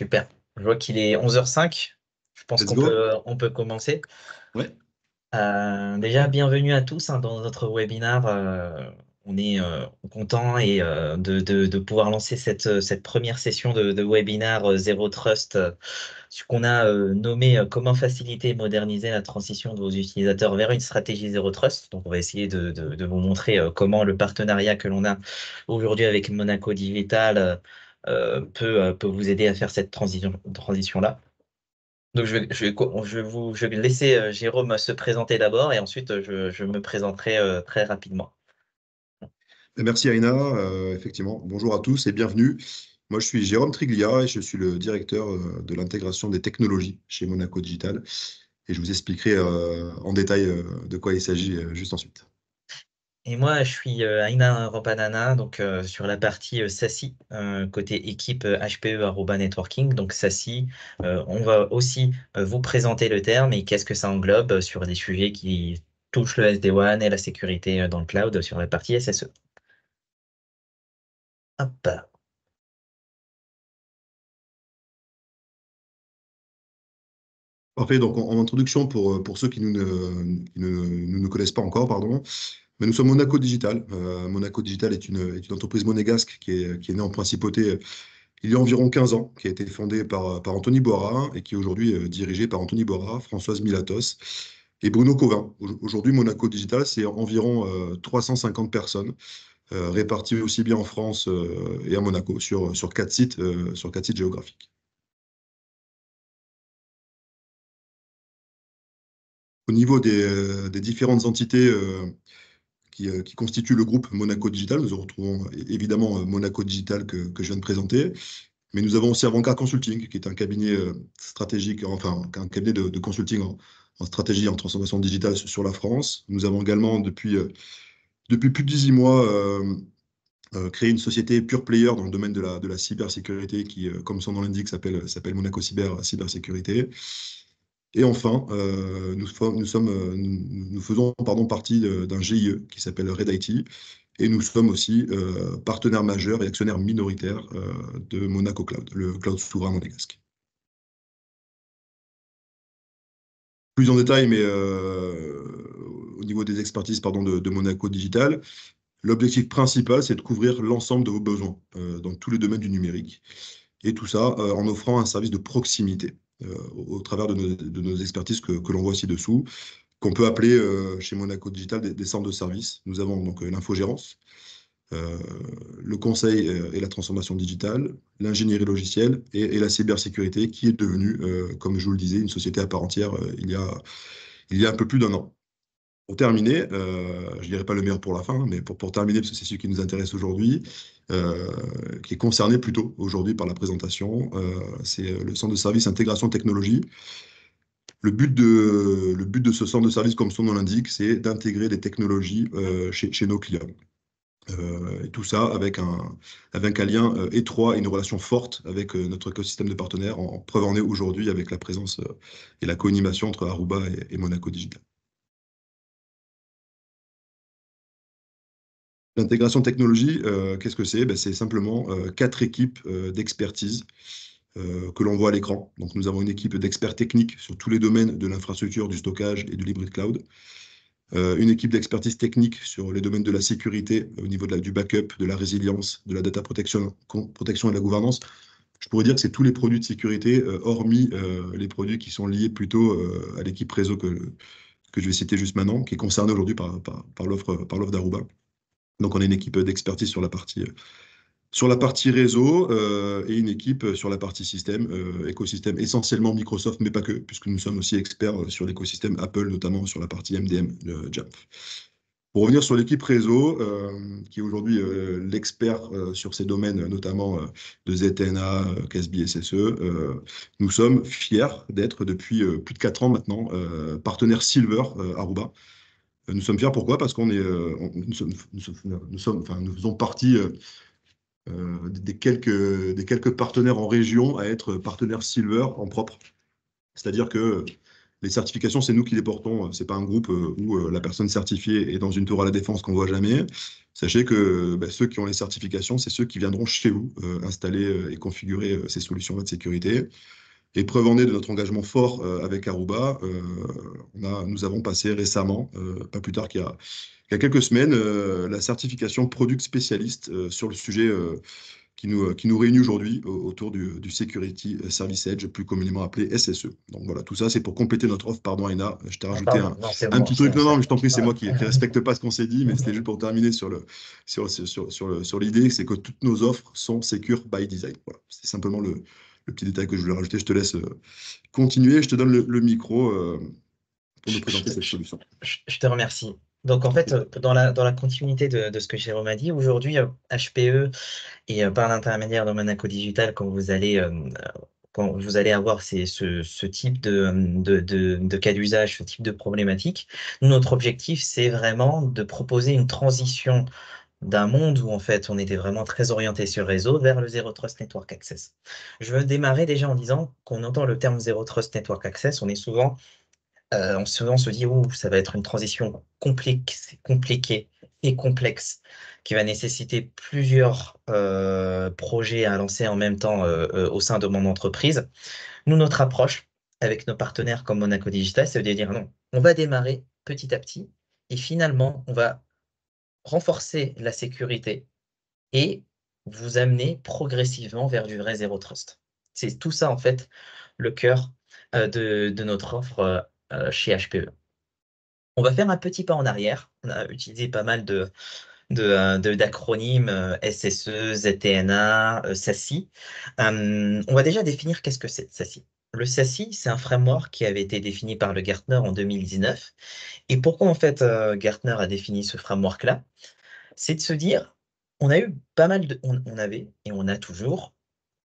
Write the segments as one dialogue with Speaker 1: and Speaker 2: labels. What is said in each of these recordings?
Speaker 1: Super. Je vois qu'il est 11h05. Je pense
Speaker 2: Let's
Speaker 1: qu'on
Speaker 2: go.
Speaker 1: peut commencer.
Speaker 2: Ouais.
Speaker 1: Déjà, bienvenue à tous dans notre webinaire. On est content de pouvoir lancer cette première session de webinaire Zero Trust, ce qu'on a nommé Comment faciliter et moderniser la transition de vos utilisateurs vers une stratégie Zero Trust. Donc, on va essayer de vous montrer comment le partenariat que l'on a aujourd'hui avec Monaco Digital peut vous aider à faire cette transition-là. Donc, je vais laisser Jérôme se présenter d'abord et ensuite je me présenterai très rapidement.
Speaker 2: Merci Aïna. Effectivement, bonjour à tous et bienvenue. Moi, je suis Jérôme Triglia et je suis le directeur de l'intégration des technologies chez Monaco Digital. Et je vous expliquerai en détail de quoi il s'agit juste ensuite.
Speaker 1: Et moi, je suis Aina Rampanana, donc sur la partie SASI, côté équipe HPE Aruba Networking. Donc SASI, on va aussi vous présenter le terme et qu'est-ce que ça englobe sur des sujets qui touchent le SD-WAN et la sécurité dans le cloud sur la partie SSE. Hop.
Speaker 2: Parfait. Donc, en introduction, pour ceux qui ne nous connaissent pas encore, pardon, mais nous sommes Monaco Digital. Monaco Digital est une entreprise monégasque qui est née en principauté il y a environ 15 ans, qui a été fondée par Anthony Boira et qui est aujourd'hui dirigée par Anthony Boira, Françoise Milatos et Bruno Covin. Aujourd'hui, Monaco Digital, c'est environ 350 personnes réparties aussi bien en France et à Monaco sur quatre sites géographiques. Au niveau des différentes entités qui constituent le groupe Monaco Digital, nous retrouvons évidemment Monaco Digital que je viens de présenter. Mais nous avons aussi Avantgarde Consulting, qui est un cabinet stratégique, enfin un cabinet de consulting en stratégie et en transformation digitale sur la France. Nous avons également, depuis plus de 18 mois, créé une société pure player dans le domaine de la cybersécurité qui, comme son nom l'indique, s'appelle Monaco Cybersécurité. Et enfin, nous faisons partie d'un GIE qui s'appelle Red IT. Et nous sommes aussi partenaires majeurs et actionnaires minoritaires de Monaco Cloud, le cloud souverain monégasque. Plus en détail, mais au niveau des expertises de Monaco Digital, l'objectif principal, c'est de couvrir l'ensemble de vos besoins dans tous les domaines du numérique. Et tout ça en offrant un service de proximité au travers de nos expertises que l'on voit ci-dessous, qu'on peut appeler chez Monaco Digital des centres de services. Nous avons donc l'infogérance, euh, le conseil et la transformation digitale, l'ingénierie logicielle et la cybersécurité, qui est devenue, comme je vous le disais, une société à part entière il y a un peu plus d'un an. Pour terminer, je ne dirais pas le meilleur pour la fin, mais pour terminer, parce que c'est ce qui nous intéresse aujourd'hui, qui est concerné plutôt aujourd'hui par la présentation, c'est le centre de service intégration technologie. Le but de ce centre de service, comme son nom l'indique, c'est d'intégrer des technologies chez nos clients. Et tout ça avec un lien étroit et une relation forte avec notre écosystème de partenaires. En preuve en est aujourd'hui avec la présence et la co-animation entre Aruba et Monaco Digital. L'intégration technologie, qu'est-ce que c'est? Ben, c'est simplement quatre équipes d'expertise que l'on voit à l'écran. Donc, nous avons une équipe d'experts techniques sur tous les domaines de l'infrastructure, du stockage et de l'hybrid cloud. Une équipe d'expertise technique sur les domaines de la sécurité au niveau du backup, de la résilience, de la data protection et de la gouvernance. Je pourrais dire que c'est tous les produits de sécurité, hormis les produits qui sont liés plutôt à l'équipe réseau que je vais citer juste maintenant, qui est concernée aujourd'hui par l'offre d'Aruba. Donc, on a une équipe d'expertise sur la partie réseau et une équipe sur la partie système, écosystème essentiellement Microsoft, mais pas que, puisque nous sommes aussi experts sur l'écosystème Apple, notamment sur la partie MDM de Jamf. Pour revenir sur l'équipe réseau, qui est aujourd'hui l'expert sur ces domaines, notamment de ZTNA, CASB, SSE, nous sommes fiers d'être depuis plus de 4 ans maintenant partenaire Silver Aruba. Nous sommes fiers pourquoi? Parce nous faisons partie des quelques partenaires en région à être partenaires Silver en propre. C'est-à-dire que Les certifications, c'est nous qui les portons. C'est pas un groupe où la personne certifiée est dans une tour à la défense qu'on voit jamais. Sachez que ceux qui ont les certifications, c'est ceux qui viendront chez vous installer et configurer ces solutions-là de sécurité. Et preuve en est de notre engagement fort avec Aruba, nous avons passé récemment, pas plus tard qu'il y a quelques semaines, la certification Product Spécialiste sur le sujet qui nous réunit aujourd'hui autour du Security Service Edge, plus communément appelé SSE. Donc voilà, tout ça, c'est pour compléter notre offre. Pardon, Aina, je t'ai
Speaker 1: Ah,
Speaker 2: rajouté
Speaker 1: pardon, non, c'est
Speaker 2: un
Speaker 1: bon,
Speaker 2: petit truc. Non, non, mais je t'en prie, c'est
Speaker 1: ouais.
Speaker 2: moi qui ne respecte pas ce qu'on s'est dit, mais c'était juste pour terminer sur l'idée, c'est que toutes nos offres sont secure by design. Voilà, c'est simplement le petit détail que je voulais rajouter. Je te laisse continuer. Je te donne le micro pour nous
Speaker 1: Je, je
Speaker 2: présenter
Speaker 1: te
Speaker 2: cette solution.
Speaker 1: je te remercie. Donc, en
Speaker 2: Je t'en
Speaker 1: fait,
Speaker 2: prie.
Speaker 1: dans la continuité de ce que Jérôme a dit, aujourd'hui, HPE et par l'intermédiaire de Monaco Digital, quand vous allez avoir ce type de cas d'usage, ce type de problématique, nous, notre objectif, c'est vraiment de proposer une transition d'un monde où en fait on était vraiment très orienté sur réseau vers le Zero Trust Network Access. Je veux démarrer déjà en disant qu'on entend le terme Zero Trust Network Access, on se dit, ouh, ça va être une transition compliquée et complexe qui va nécessiter plusieurs projets à lancer en même temps au sein de mon entreprise. Nous, notre approche avec nos partenaires comme Monaco Digital, c'est de dire non, on va démarrer petit à petit et finalement, on va renforcer la sécurité et vous amener progressivement vers du vrai Zero Trust. C'est tout ça, en fait, le cœur de notre offre chez HPE. On va faire un petit pas en arrière. On a utilisé pas mal d'acronymes SSE, ZTNA, SASI. On va déjà définir qu'est-ce que c'est SASI. Le SASI, c'est un framework qui avait été défini par le Gartner en 2019. Et pourquoi en fait Gartner a défini ce framework-là? C'est de se dire, on a eu pas mal on avait et on a toujours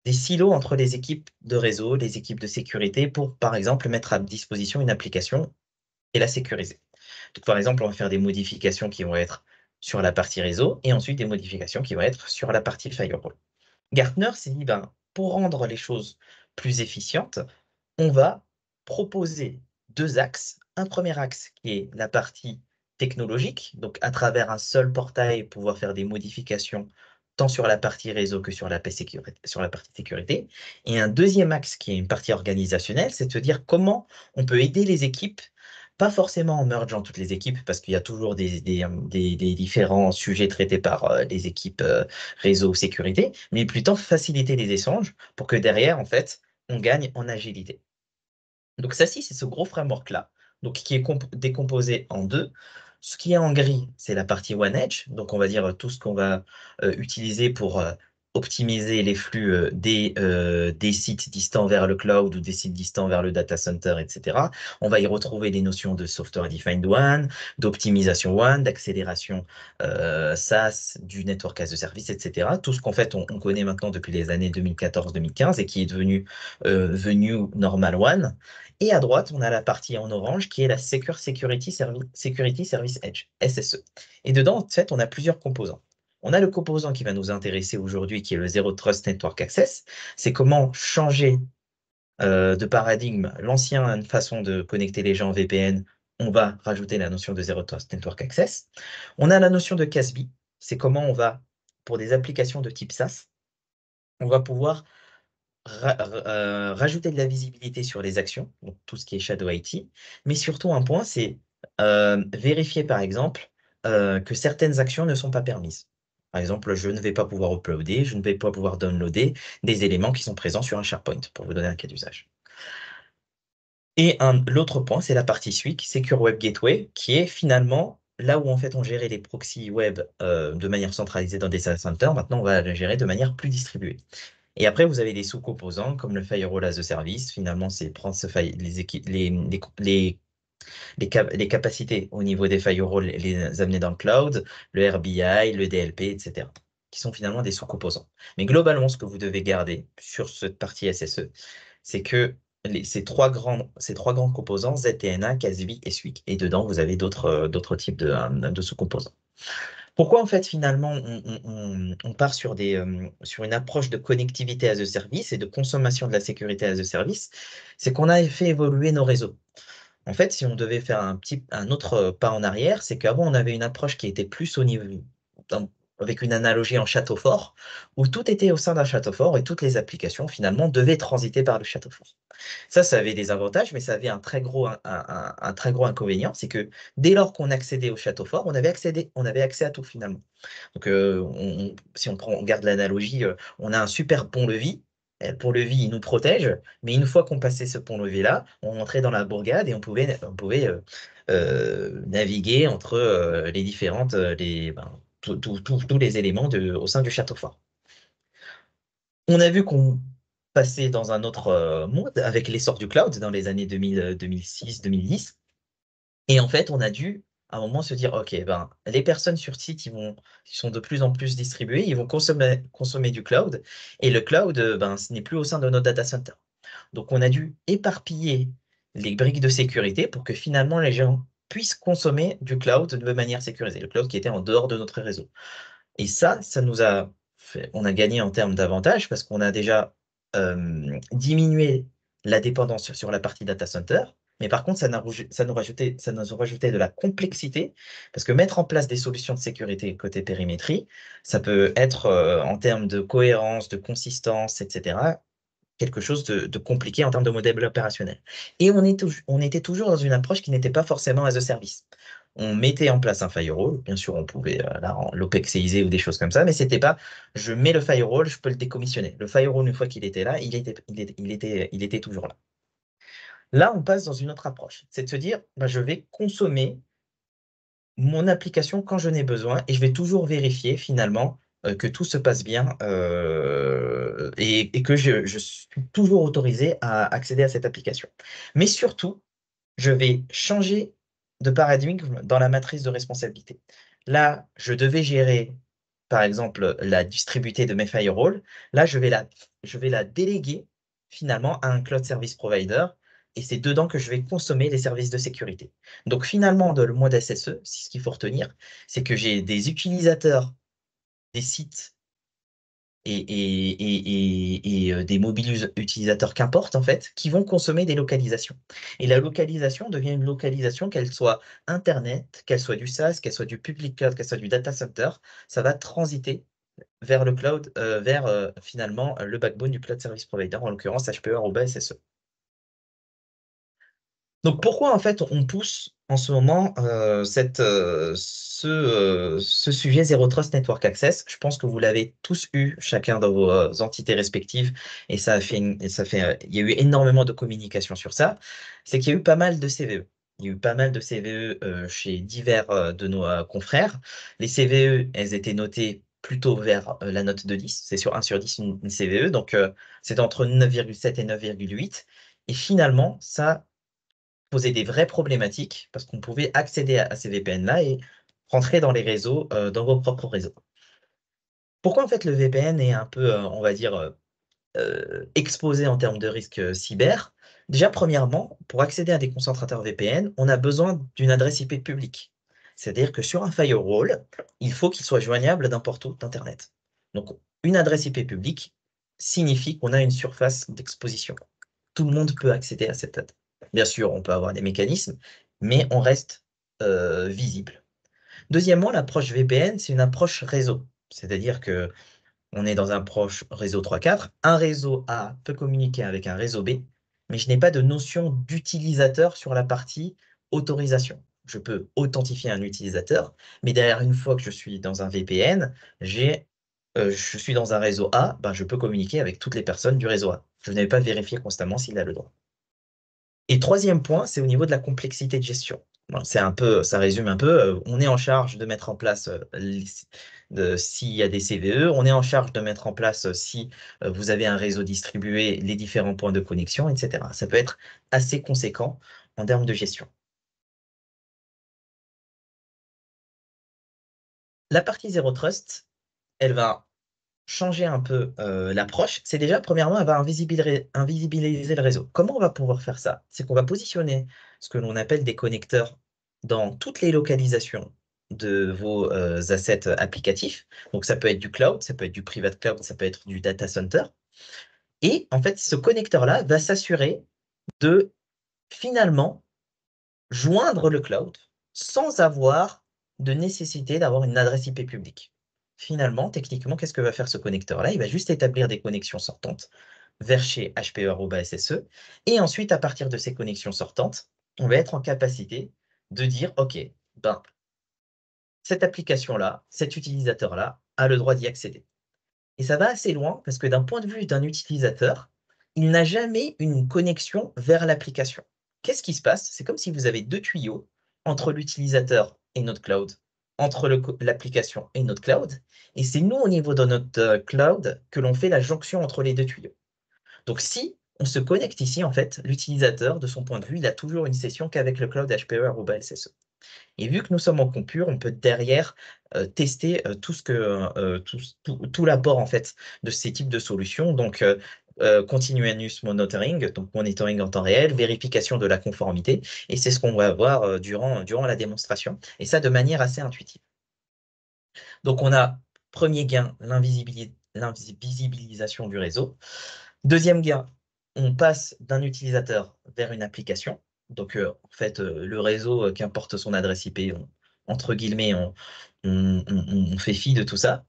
Speaker 1: des silos entre les équipes de réseau, les équipes de sécurité pour, par exemple, mettre à disposition une application et la sécuriser. Donc, par exemple, on va faire des modifications qui vont être sur la partie réseau et ensuite des modifications qui vont être sur la partie firewall. Gartner s'est dit, ben, pour rendre les choses plus efficientes, on va proposer deux axes. Un premier axe qui est la partie technologique, donc à travers un seul portail, pouvoir faire des modifications tant sur la partie réseau que sur sur la partie sécurité. Et un deuxième axe qui est une partie organisationnelle, c'est de se dire comment on peut aider les équipes, pas forcément en mergeant toutes les équipes, parce qu'il y a toujours des différents sujets traités par les équipes réseau sécurité, mais plutôt faciliter les échanges pour que derrière, en fait, on gagne en agilité. Donc ça, c'est ce gros framework-là, donc qui est décomposé en deux. Ce qui est en gris, c'est la partie OneEdge, donc on va dire tout ce qu'on va utiliser pour optimiser les flux des sites distants vers le cloud ou des sites distants vers le data center, etc. On va y retrouver les notions de Software Defined WAN, d'optimisation WAN, d'accélération SaaS, du Network as a Service, etc. Tout ce qu'en fait on connaît maintenant depuis les années 2014-2015 et qui est venu Normal WAN. Et à droite, on a la partie en orange qui est la Security Service Edge, SSE. Et dedans, en fait, on a plusieurs composants. On a le composant qui va nous intéresser aujourd'hui, qui est le Zero Trust Network Access. C'est comment changer de paradigme l'ancienne façon de connecter les gens en VPN. On va rajouter la notion de Zero Trust Network Access. On a la notion de CASB. C'est comment on va, pour des applications de type SaaS, on va pouvoir rajouter de la visibilité sur les actions, donc tout ce qui est Shadow IT, mais surtout un point, c'est vérifier par exemple que certaines actions ne sont pas permises. Par exemple, je ne vais pas pouvoir uploader, je ne vais pas pouvoir downloader des éléments qui sont présents sur un SharePoint, pour vous donner un cas d'usage. Et l'autre point, c'est la partie SWIC, Secure Web Gateway, qui est finalement là où en fait on gérait les proxys web de manière centralisée dans des data centers. Maintenant, on va les gérer de manière plus distribuée. Et après, vous avez des sous-composants comme le Firewall as a Service. Finalement, c'est prendre les capacités au niveau des firewalls et les amener dans le cloud, le RBI, le DLP, etc., qui sont finalement des sous-composants. Mais globalement, ce que vous devez garder sur cette partie SSE, c'est que ces trois grands composants, ZTNA, CASB et SWIC. Et dedans, vous avez d'autres types de sous-composants. Pourquoi en fait finalement on part sur une approche de connectivité as a service et de consommation de la sécurité as a service? C'est qu'on a fait évoluer nos réseaux. En fait, si on devait faire un autre pas en arrière, c'est qu'avant, on avait une approche qui était plus au niveau, d'un- avec une analogie en château fort, où tout était au sein d'un château fort et toutes les applications, finalement, devaient transiter par le château fort. Ça avait des avantages, mais ça avait un très gros inconvénient, c'est que dès lors qu'on accédait au château fort, on avait accès à tout, finalement. Donc, si on garde l'analogie, on a un super pont-levis. Et le pont-levis, il nous protège, mais une fois qu'on passait ce pont-levis-là, on entrait dans la bourgade et on pouvait naviguer entre les différentes, tous les éléments au sein du château fort. On a vu qu'on passait dans un autre monde avec l'essor du cloud dans les années 2000, 2006, 2010. Et en fait, on a dû à un moment se dire, OK, ben, les personnes sur site, ils sont de plus en plus distribués, ils vont consommer du cloud. Et le cloud, ben, ce n'est plus au sein de notre data center. Donc, on a dû éparpiller les briques de sécurité pour que finalement les gens puissent consommer du cloud de manière sécurisée, le cloud qui était en dehors de notre réseau. Et ça nous a on a gagné en termes d'avantages parce qu'on a déjà diminué la dépendance sur la partie data center. Mais par contre, ça nous a rajouté de la complexité parce que mettre en place des solutions de sécurité côté périmétrie, ça peut être en termes de cohérence, de consistance, etc., quelque chose de compliqué en termes de modèle opérationnel. Et on était toujours dans une approche qui n'était pas forcément as a service. On mettait en place un firewall, bien sûr, on pouvait l'OPEXiser ou des choses comme ça, mais c'était pas je mets le firewall, je peux le décommissionner. Le firewall, une fois qu'il était là, il était toujours là. Là, on passe dans une autre approche, c'est de se dire bah, je vais consommer mon application quand je n'ai besoin et je vais toujours vérifier finalement que tout se passe bien et que je suis toujours autorisé à accéder à cette application. Mais surtout, je vais changer de paradigme dans la matrice de responsabilité. Là, je devais gérer, par exemple, la distribution de mes firewalls. Là, je vais la déléguer finalement à un cloud service provider et c'est dedans que je vais consommer les services de sécurité. Donc finalement, dans le mode SSE, ce qu'il faut retenir, c'est que j'ai des utilisateurs des sites et des mobiles utilisateurs qu'importe en fait, qui vont consommer des localisations. Et la localisation devient une localisation, qu'elle soit Internet, qu'elle soit du SaaS, qu'elle soit du public cloud, qu'elle soit du data center, ça va transiter vers le cloud, vers finalement le backbone du cloud service provider, en l'occurrence HPE Aruba SSE. Donc pourquoi en fait on pousse en ce moment ce sujet Zero Trust Network Access? Je pense que vous l'avez tous eu chacun dans vos entités respectives et il y a eu énormément de communication sur ça. C'est qu'il y a eu pas mal de CVE. Il y a eu pas mal de CVE chez divers de nos confrères. Les CVE, elles étaient notées plutôt vers la note de 10. C'est sur 1 sur 10 une CVE. Donc c'est entre 9,7 et 9,8. Et finalement, ça poser des vraies problématiques parce qu'on pouvait accéder à ces VPN-là et rentrer dans les réseaux, dans vos propres réseaux. Pourquoi en fait le VPN est un peu, on va dire, exposé en termes de risque cyber? Déjà, premièrement, pour accéder à des concentrateurs VPN, on a besoin d'une adresse IP publique. C'est-à-dire que sur un firewall, il faut qu'il soit joignable n'importe où d'Internet. Donc, une adresse IP publique signifie qu'on a une surface d'exposition. Tout le monde peut accéder à cette date. Bien sûr, on peut avoir des mécanismes, mais on reste visible. Deuxièmement, l'approche VPN, c'est une approche réseau. C'est-à-dire que on est dans un approche réseau 3-4. Un réseau A peut communiquer avec un réseau B, mais je n'ai pas de notion d'utilisateur sur la partie autorisation. Je peux authentifier un utilisateur, mais derrière, une fois que je suis dans un VPN, je suis dans un réseau A, ben, je peux communiquer avec toutes les personnes du réseau A. Je n'avais pas vérifié constamment s'il a le droit. Et troisième point, c'est au niveau de la complexité de gestion. Bon, ça résume un peu. On est en charge de mettre en place s'il y a des CVE, on est en charge de mettre en place si vous avez un réseau distribué, les différents points de connexion, etc. Ça peut être assez conséquent en termes de gestion. La partie Zero Trust, elle va changer un peu l'approche. C'est déjà, premièrement, elle va invisibiliser le réseau. Comment on va pouvoir faire ça? C'est qu'on va positionner ce que l'on appelle des connecteurs dans toutes les localisations de vos assets applicatifs. Donc, ça peut être du cloud, ça peut être du private cloud, ça peut être du data center. Et en fait, ce connecteur-là va s'assurer de, finalement, joindre le cloud sans avoir de nécessité d'avoir une adresse IP publique. Finalement, techniquement, qu'est-ce que va faire ce connecteur-là? Il va juste établir des connexions sortantes vers chez HPE@SSE. Et ensuite, à partir de ces connexions sortantes, on va être en capacité de dire, OK, ben, cette application-là, cet utilisateur-là a le droit d'y accéder. Et ça va assez loin parce que d'un point de vue d'un utilisateur, il n'a jamais une connexion vers l'application. Qu'est-ce qui se passe? C'est comme si vous avez deux tuyaux entre l'utilisateur et notre cloud, entre l'application et notre cloud. Et c'est nous, au niveau de notre cloud, que l'on fait la jonction entre les deux tuyaux. Donc, si on se connecte ici, en fait, l'utilisateur, de son point de vue, il a toujours une session qu'avec le cloud HPE@SSE. Et vu que nous sommes en compure, on peut derrière tester tout l'apport en fait de ces types de solutions. Donc, continuous monitoring, donc monitoring en temps réel, vérification de la conformité. Et c'est ce qu'on va voir durant la démonstration. Et ça de manière assez intuitive. Donc, on a premier gain, l'invisibilisation du réseau. Deuxième gain, on passe d'un utilisateur vers une application. Donc, en fait, le réseau, qu'importe son adresse IP, entre guillemets, on fait fi de tout ça.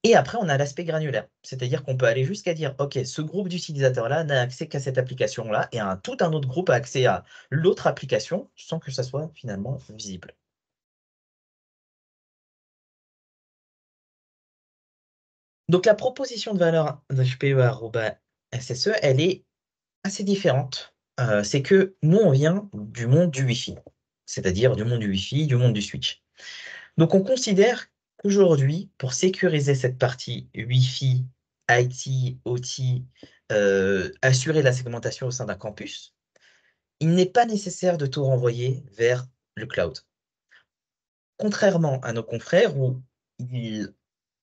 Speaker 1: Et après, on a l'aspect granulaire. C'est-à-dire qu'on peut aller jusqu'à dire, OK, ce groupe d'utilisateurs-là n'a accès qu'à cette application-là, et tout un autre groupe a accès à l'autre application sans que ça soit finalement visible. Donc, la proposition de valeur d'HPE@SSE, elle est assez différente. C'est que nous, on vient du monde du Wi-Fi, c'est-à-dire du monde du Wi-Fi, du monde du switch. Donc, on considère qu'aujourd'hui, pour sécuriser cette partie Wi-Fi, IT, OT, assurer la segmentation au sein d'un campus, il n'est pas nécessaire de tout renvoyer vers le cloud. Contrairement à nos confrères où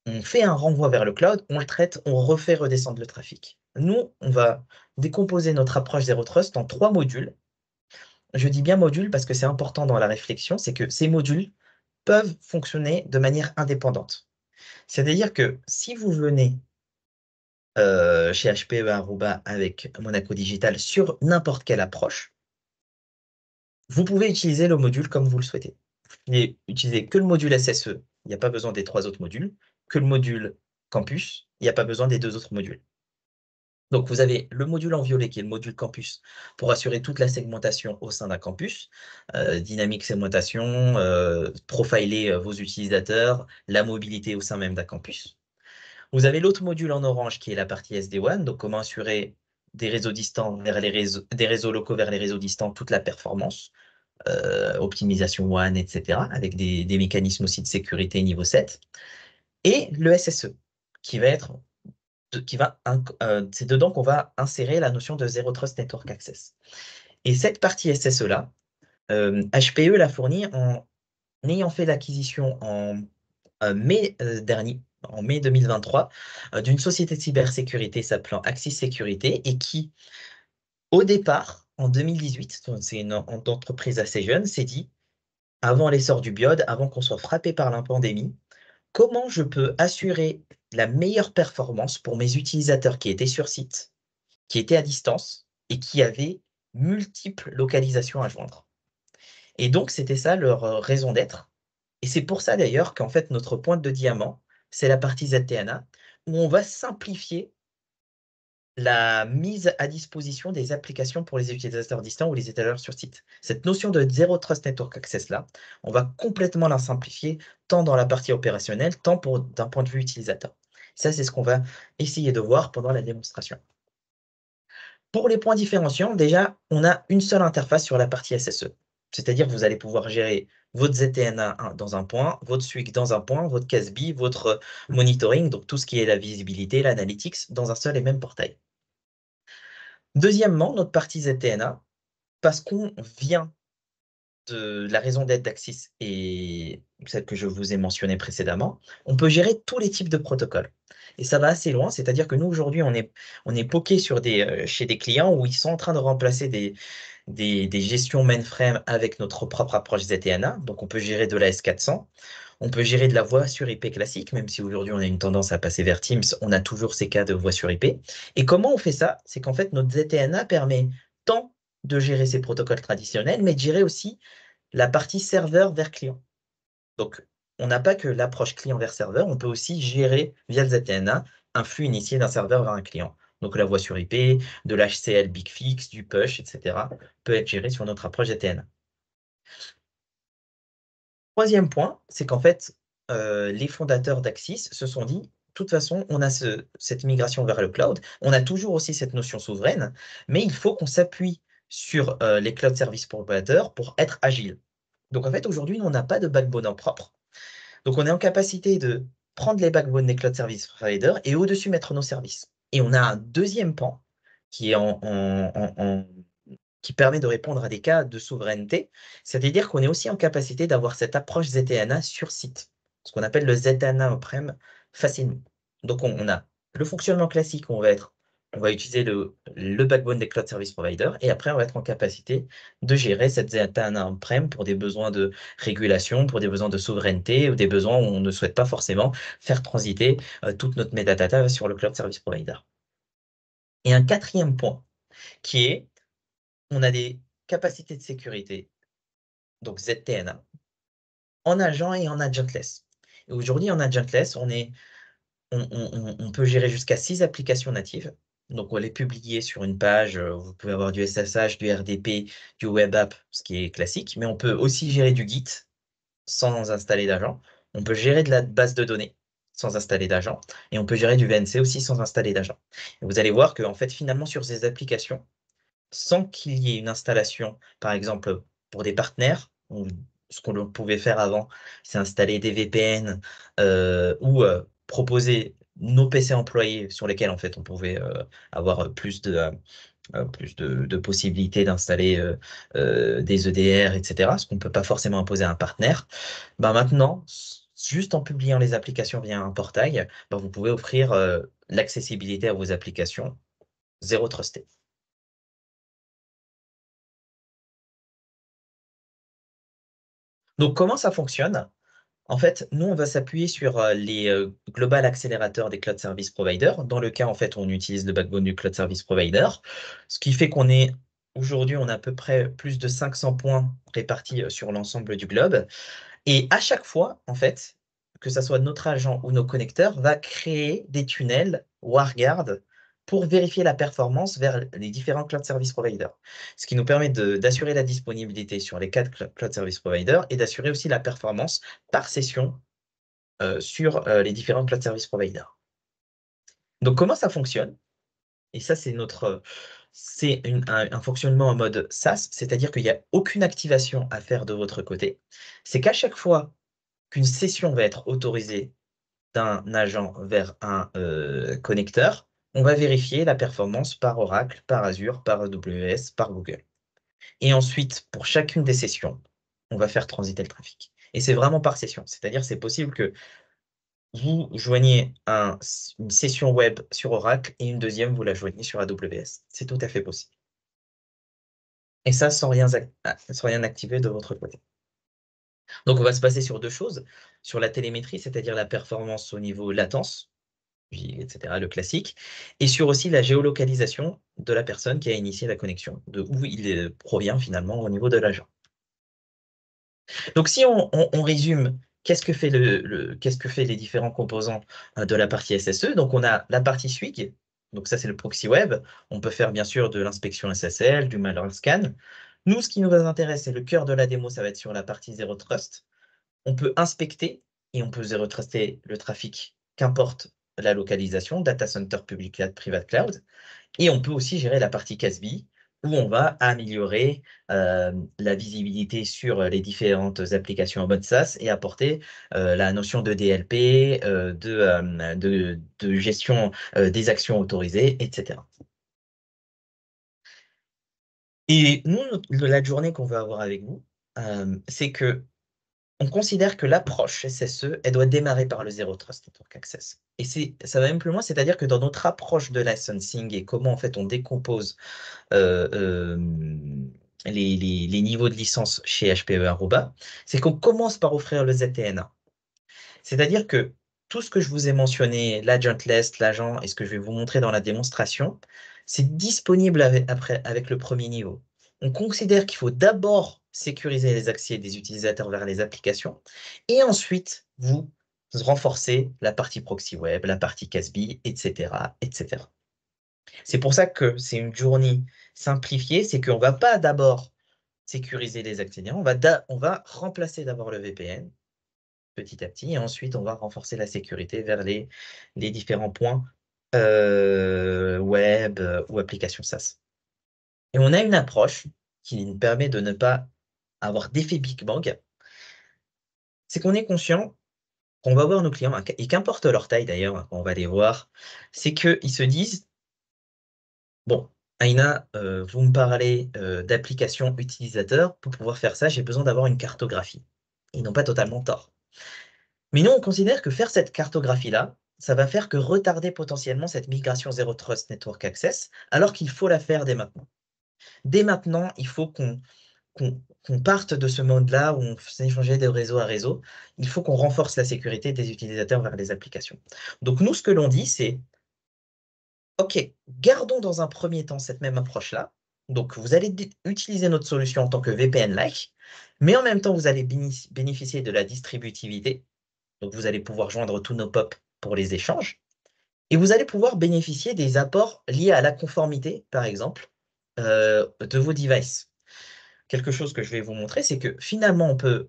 Speaker 1: on fait un renvoi vers le cloud, on le traite, on refait redescendre le trafic. Nous, on va décomposer notre approche Zero Trust en 3 modules. Je dis bien modules parce que c'est important dans la réflexion, c'est que ces modules peuvent fonctionner de manière indépendante. C'est-à-dire que si vous venez chez HPE Aruba avec Monaco Digital sur n'importe quelle approche, vous pouvez utiliser le module comme vous le souhaitez. Vous pouvez utiliser que le module SSE, il n'y a pas besoin des 3 autres modules, que le module campus, il n'y a pas besoin des 2 autres modules. Donc, vous avez le module en violet qui est le module campus pour assurer toute la segmentation au sein d'un campus, dynamique segmentation, profiler vos utilisateurs, la mobilité au sein même d'un campus. Vous avez l'autre module en orange qui est la partie SD-WAN, donc comment assurer des réseaux distants vers des réseaux locaux vers les réseaux distants, toute la performance, optimisation WAN, etc., avec des mécanismes aussi de sécurité niveau 7. Et le SSE, qui va être c'est dedans qu'on va insérer la notion de Zero Trust Network Access. Et cette partie SSE-là, HPE l'a fournie en ayant fait l'acquisition en mai dernier, en mai 2023, d'une société de cybersécurité s'appelant Axis Sécurité et qui, au départ, en 2018, c'est une entreprise assez jeune, s'est dit, avant l'essor du BIOD, avant qu'on soit frappé par la pandémie, comment je peux assurer la meilleure performance pour mes utilisateurs qui étaient sur site, qui étaient à distance et qui avaient multiples localisations à joindre. Et donc, c'était ça leur raison d'être. Et c'est pour ça d'ailleurs qu'en fait, notre pointe de diamant, c'est la partie ZTNA, où on va simplifier la mise à disposition des applications pour les utilisateurs distants ou les étaleurs sur site. Cette notion de Zero Trust Network Access là, on va complètement la simplifier, tant dans la partie opérationnelle, tant d'un point de vue utilisateur. Ça, c'est ce qu'on va essayer de voir pendant la démonstration. Pour les points différenciants, déjà, on a une seule interface sur la partie SSE. C'est-à-dire que vous allez pouvoir gérer votre ZTNA dans un point, votre SWIC dans un point, votre CASB, votre monitoring, donc tout ce qui est la visibilité, l'analytics, dans un seul et même portail. Deuxièmement, notre partie ZTNA, parce qu'on vient de la raison d'être d'Axis et celle que je vous ai mentionnée précédemment, on peut gérer tous les types de protocoles. Et ça va assez loin, c'est-à-dire que nous, aujourd'hui, on est poké chez des clients où ils sont en train de remplacer des gestions mainframe avec notre propre approche ZTNA. Donc, on peut gérer de la S400, on peut gérer de la voix sur IP classique, même si aujourd'hui, on a une tendance à passer vers Teams, on a toujours ces cas de voix sur IP. Et comment on fait ça? C'est qu'en fait, notre ZTNA permet tant de gérer ces protocoles traditionnels, mais de gérer aussi la partie serveur vers client. Donc, on n'a pas que l'approche client vers serveur, on peut aussi gérer via le ZTNA un flux initié d'un serveur vers un client. Donc, la voix sur IP, de l'HCL Big Fix, du push, etc. peut être géré sur notre approche ZTNA. Troisième point, c'est qu'en fait, les fondateurs d'Axis se sont dit, de toute façon, on a cette migration vers le cloud, on a toujours aussi cette notion souveraine, mais il faut qu'on s'appuie sur les cloud service providers pour être agile. Donc en fait, aujourd'hui, on n'a pas de backbone en propre. Donc on est en capacité de prendre les backbones des cloud service providers et au-dessus mettre nos services. Et on a un deuxième pan qui est qui permet de répondre à des cas de souveraineté, c'est-à-dire qu'on est aussi en capacité d'avoir cette approche ZTNA sur site, ce qu'on appelle le ZTNA on-prem facilement. Donc on a le fonctionnement classique où on va utiliser le backbone des cloud service providers et après on va être en capacité de gérer cette ZTNA on-prem pour des besoins de régulation, pour des besoins de souveraineté ou des besoins où on ne souhaite pas forcément faire transiter toute notre metadata sur le cloud service provider. Et un quatrième point qui est on a des capacités de sécurité, donc ZTNA, en agent et en agentless. Et aujourd'hui, en agentless, on peut gérer jusqu'à 6 applications natives. Donc, on les publier sur une page. Vous pouvez avoir du SSH, du RDP, du web app, ce qui est classique. Mais on peut aussi gérer du Git sans installer d'agent. On peut gérer de la base de données sans installer d'agent. Et on peut gérer du VNC aussi sans installer d'agent. Et vous allez voir qu'en fait, finalement, sur ces applications, sans qu'il y ait une installation, par exemple pour des partenaires, ce qu'on pouvait faire avant, c'est installer des VPN ou proposer nos PC employés sur lesquels en fait on pouvait avoir plus de possibilités d'installer des EDR, etc., ce qu'on ne peut pas forcément imposer à un partenaire. Ben maintenant, juste en publiant les applications via un portail, ben vous pouvez offrir l'accessibilité à vos applications zéro trusté. Donc, comment ça fonctionne? En fait, nous, on va s'appuyer sur les Global Accélérateurs des Cloud Service Providers. Dans le cas, en fait, on utilise le backbone du Cloud Service Provider. Ce qui fait qu'on est, aujourd'hui, on a à peu près plus de 500 points répartis sur l'ensemble du globe. Et à chaque fois, en fait, que ce soit notre agent ou nos connecteurs, va créer des tunnels WarGuard pour vérifier la performance vers les différents cloud service providers. Ce qui nous permet d'assurer la disponibilité sur les 4 cloud service providers et d'assurer aussi la performance par session sur les différents cloud service providers. Donc, comment ça fonctionne? Et ça, c'est un fonctionnement en mode SaaS, c'est-à-dire qu'il n'y a aucune activation à faire de votre côté. C'est qu'à chaque fois qu'une session va être autorisée d'un agent vers un connecteur, on va vérifier la performance par Oracle, par Azure, par AWS, par Google. Et ensuite, pour chacune des sessions, on va faire transiter le trafic. Et c'est vraiment par session. C'est-à-dire, c'est possible que vous joignez une session web sur Oracle et une deuxième, vous la joignez sur AWS. C'est tout à fait possible. Et ça, sans rien activer de votre côté. Donc, on va se baser sur deux choses. Sur la télémétrie, c'est-à-dire la performance au niveau latence, etc., le classique, et sur aussi la géolocalisation de la personne qui a initié la connexion, de où il provient finalement au niveau de l'agent. Donc, si on résume, qu'est-ce que fait qu'est-ce que fait les différents composants de la partie SSE? Donc, on a la partie SWG, donc ça, c'est le proxy web. On peut faire bien sûr de l'inspection SSL, du malware scan. Nous, ce qui nous intéresse, c'est le cœur de la démo, ça va être sur la partie Zero Trust. On peut inspecter et on peut Zero Truster le trafic, qu'importe la localisation, data center, public cloud, private cloud. Et on peut aussi gérer la partie CASB, où on va améliorer la visibilité sur les différentes applications en mode SaaS et apporter la notion de DLP, de gestion des actions autorisées, etc. Et nous, la journée qu'on va avoir avec vous, c'est que on considère que l'approche SSE, elle doit démarrer par le Zero Trust Network Access. Et ça va même plus loin, c'est-à-dire que dans notre approche de licensing et comment en fait on décompose euh, euh, les niveaux de licence chez HPE Aruba, c'est qu'on commence par offrir le ZTNA. C'est-à-dire que tout ce que je vous ai mentionné, l'agent list, l'agent, et ce que je vais vous montrer dans la démonstration, c'est disponible avec le premier niveau. On considère qu'il faut d'abord sécuriser les accès des utilisateurs vers les applications, et ensuite, vous renforcez la partie proxy web, la partie CASB, etc., etc. C'est pour ça que c'est une journée simplifiée, c'est qu'on ne va pas d'abord sécuriser les accès, on va remplacer d'abord le VPN petit à petit, et ensuite on va renforcer la sécurité vers les différents points web ou applications SaaS. Et on a une approche qui nous permet de ne pas avoir d'effet Big Bang, c'est qu'on est conscient qu'on va voir nos clients, et qu'importe leur taille d'ailleurs, quand on va les voir, c'est qu'ils se disent, bon, Aïna, vous me parlez d'applications utilisateurs, pour pouvoir faire ça, j'ai besoin d'avoir une cartographie. Ils n'ont pas totalement tort. Mais nous, on considère que faire cette cartographie-là, ça va faire que retarder potentiellement cette migration Zero Trust Network Access, alors qu'il faut la faire dès maintenant. Dès maintenant, il faut qu'on parte de ce mode-là où on fait échanger de réseau à réseau. Il faut qu'on renforce la sécurité des utilisateurs vers les applications. Donc nous, ce que l'on dit, c'est, OK, gardons dans un premier temps cette même approche-là. Donc vous allez utiliser notre solution en tant que VPN-like, mais en même temps, vous allez bénéficier de la distributivité. Donc vous allez pouvoir joindre tous nos POP pour les échanges. Et vous allez pouvoir bénéficier des apports liés à la conformité, par exemple, de vos devices. Quelque chose que je vais vous montrer, c'est que finalement, on peut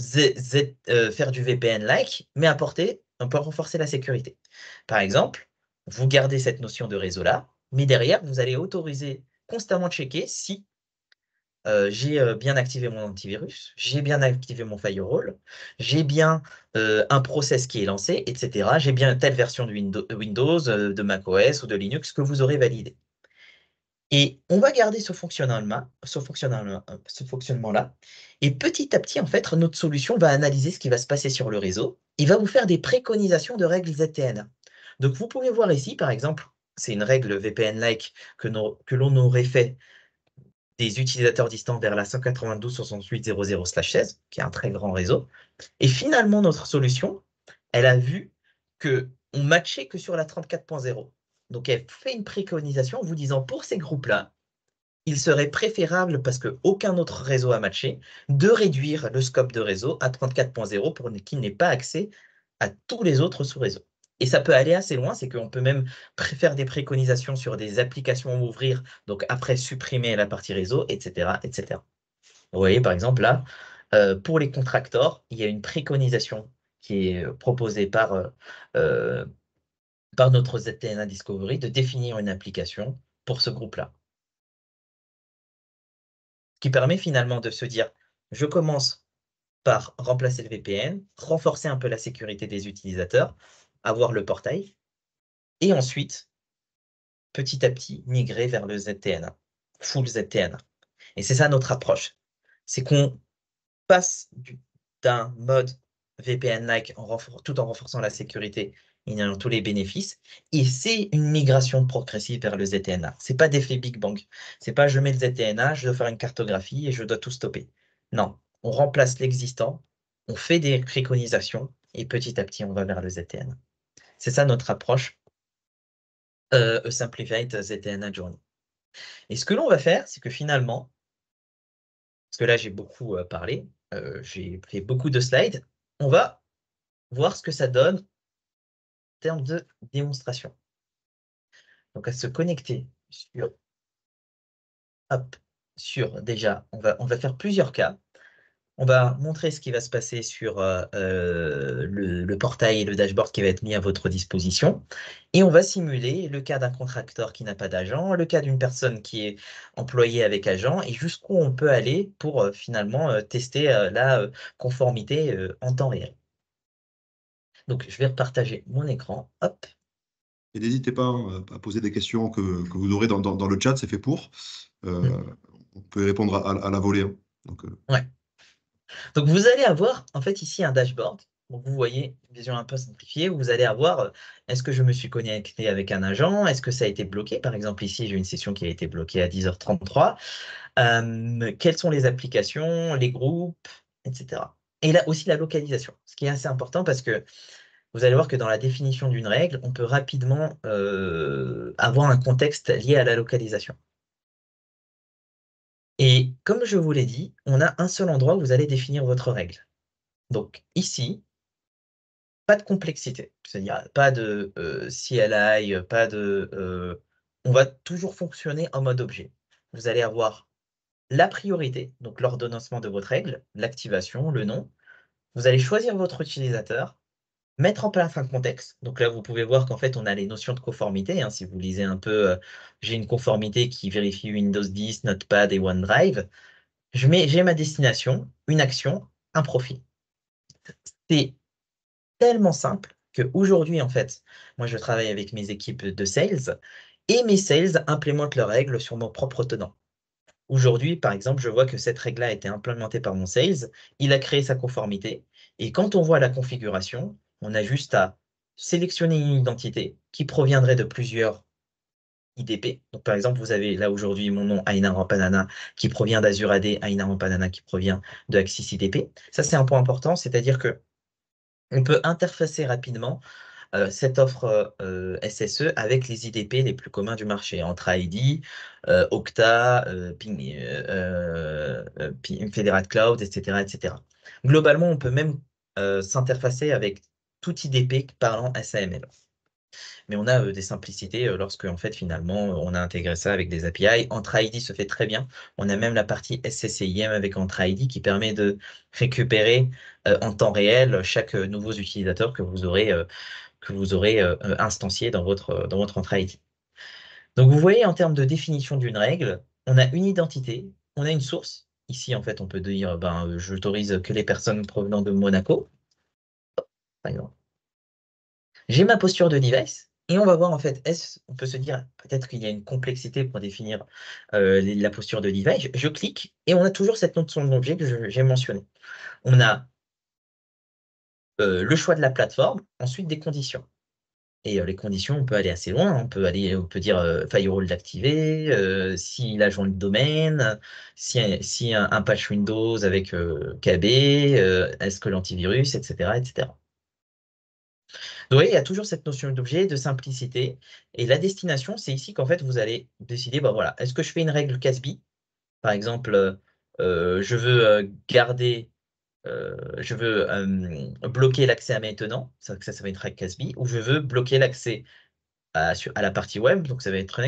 Speaker 1: faire du VPN-like, mais on peut renforcer la sécurité. Par exemple, vous gardez cette notion de réseau-là, mais derrière, vous allez autoriser constamment checker si j'ai bien activé mon antivirus, j'ai bien activé mon firewall, j'ai bien un process qui est lancé, etc. J'ai bien telle version de Windows, de macOS ou de Linux que vous aurez validé. Et on va garder ce fonctionnement-là. Et petit à petit, en fait, notre solution va analyser ce qui va se passer sur le réseau et va vous faire des préconisations de règles ZTN. Donc, vous pouvez voir ici, par exemple, c'est une règle VPN-like que l'on aurait fait des utilisateurs distants vers la 192.68.00/16, qui est un très grand réseau. Et finalement, notre solution, elle a vu qu'on matchait que sur la 34.0. Donc, elle fait une préconisation en vous disant, pour ces groupes-là, il serait préférable, parce qu'aucun autre réseau a matché, de réduire le scope de réseau à 34.0 pour qu'il n'ait pas accès à tous les autres sous-réseaux. Et ça peut aller assez loin, c'est qu'on peut même faire des préconisations sur des applications à ouvrir, donc après supprimer la partie réseau, etc., etc. Vous voyez, par exemple, là, pour les contractors, il y a une préconisation qui est proposée euh, par notre ZTNA Discovery de définir une application pour ce groupe-là, qui permet finalement de se dire, je commence par remplacer le VPN, renforcer un peu la sécurité des utilisateurs, avoir le portail, et ensuite, petit à petit, migrer vers le ZTNA, full ZTNA. Et c'est ça notre approche. C'est qu'on passe d'un mode VPN-like tout en renforçant la sécurité et en ayant tous les bénéfices. Et c'est une migration progressive vers le ZTNA. Ce n'est pas d'effet Big Bang. Ce n'est pas je mets le ZTNA, je dois faire une cartographie et je dois tout stopper. Non, on remplace l'existant, on fait des préconisations et petit à petit, on va vers le ZTNA. C'est ça notre approche, A Simplified ZTNA Journey. Et ce que l'on va faire, c'est que finalement, parce que là, j'ai beaucoup parlé, j'ai fait beaucoup de slides, on va voir ce que ça donne en termes de démonstration. Donc, à se connecter sur, hop, déjà, on va faire plusieurs cas. On va montrer ce qui va se passer sur le portail et le dashboard qui va être mis à votre disposition. Et on va simuler le cas d'un contracteur qui n'a pas d'agent, le cas d'une personne qui est employée avec agent, et jusqu'où on peut aller pour finalement tester la conformité en temps réel. Donc, je vais partager mon écran. Hop.
Speaker 2: Et n'hésitez pas hein, à poser des questions que vous aurez dans le chat, c'est fait pour.
Speaker 1: Mm.
Speaker 2: On peut y répondre à la volée, hein. Donc,
Speaker 1: Ouais. Donc, vous allez avoir en fait ici un dashboard. Donc, vous voyez, une vision un peu simplifiée, où vous allez avoir, est-ce que je me suis connecté avec un agent? Est-ce que ça a été bloqué? Par exemple, ici, j'ai une session qui a été bloquée à 10h33. Quelles sont les applications, les groupes, etc. Et là aussi, la localisation, ce qui est assez important parce que vous allez voir que dans la définition d'une règle, on peut rapidement avoir un contexte lié à la localisation. Et comme je vous l'ai dit, on a un seul endroit où vous allez définir votre règle. Donc ici, pas de complexité, c'est-à-dire pas de CLI, pas de... on va toujours fonctionner en mode objet. Vous allez avoir la priorité, donc l'ordonnancement de votre règle, l'activation, le nom. Vous allez choisir votre utilisateur, mettre en place un contexte. Donc là, vous pouvez voir qu'en fait, on a les notions de conformité, hein. Si vous lisez un peu, j'ai une conformité qui vérifie Windows 10, Notepad et OneDrive. J'ai ma destination, une action, un profil. C'est tellement simple qu'aujourd'hui, en fait, moi, je travaille avec mes équipes de sales et mes sales implémentent leurs règles sur mon propre tenant. Aujourd'hui, par exemple, je vois que cette règle-là a été implémentée par mon sales, il a créé sa conformité, et quand on voit la configuration, on a juste à sélectionner une identité qui proviendrait de plusieurs IDP. Donc, par exemple, vous avez là aujourd'hui mon nom Aina Rampanana qui provient d'Azure AD, Aina Rampanana qui provient de Axis IDP. Ça, c'est un point important, c'est-à-dire que on peut interfacer rapidement cette offre SSE avec les IDP les plus communs du marché, entre ID, Okta, Federated Cloud, etc., etc. Globalement, on peut même s'interfacer avec tout IDP parlant SAML. Mais on a des simplicités lorsque, en fait, finalement, on a intégré ça avec des API. Entra-ID se fait très bien. On a même la partie SCCIM avec Entra-ID qui permet de récupérer en temps réel chaque nouveau utilisateur que vous aurez instancié dans votre Entra-ID. Donc, vous voyez, en termes de définition d'une règle, on a une identité, on a une source. Ici, en fait, on peut dire, ben, j'autorise que les personnes provenant de Monaco, par exemple. J'ai ma posture de device et on va voir en fait, on peut se dire peut-être qu'il y a une complexité pour définir la posture de device. Je clique et on a toujours cette notion d'objet que j'ai mentionné. On a le choix de la plateforme, ensuite des conditions. Et les conditions, on peut aller assez loin. On peut dire firewall d'activer, si l'agent de domaine, si un patch Windows avec KB, est-ce que l'antivirus, etc., etc. Donc, il y a toujours cette notion d'objet, de simplicité. Et la destination, c'est ici qu'en fait, vous allez décider, bah voilà, est-ce que je fais une règle CASB? Par exemple, je veux garder, je veux bloquer l'accès à mes tenants, ça va être règle CASB, ou je veux bloquer l'accès à la partie web, donc ça va être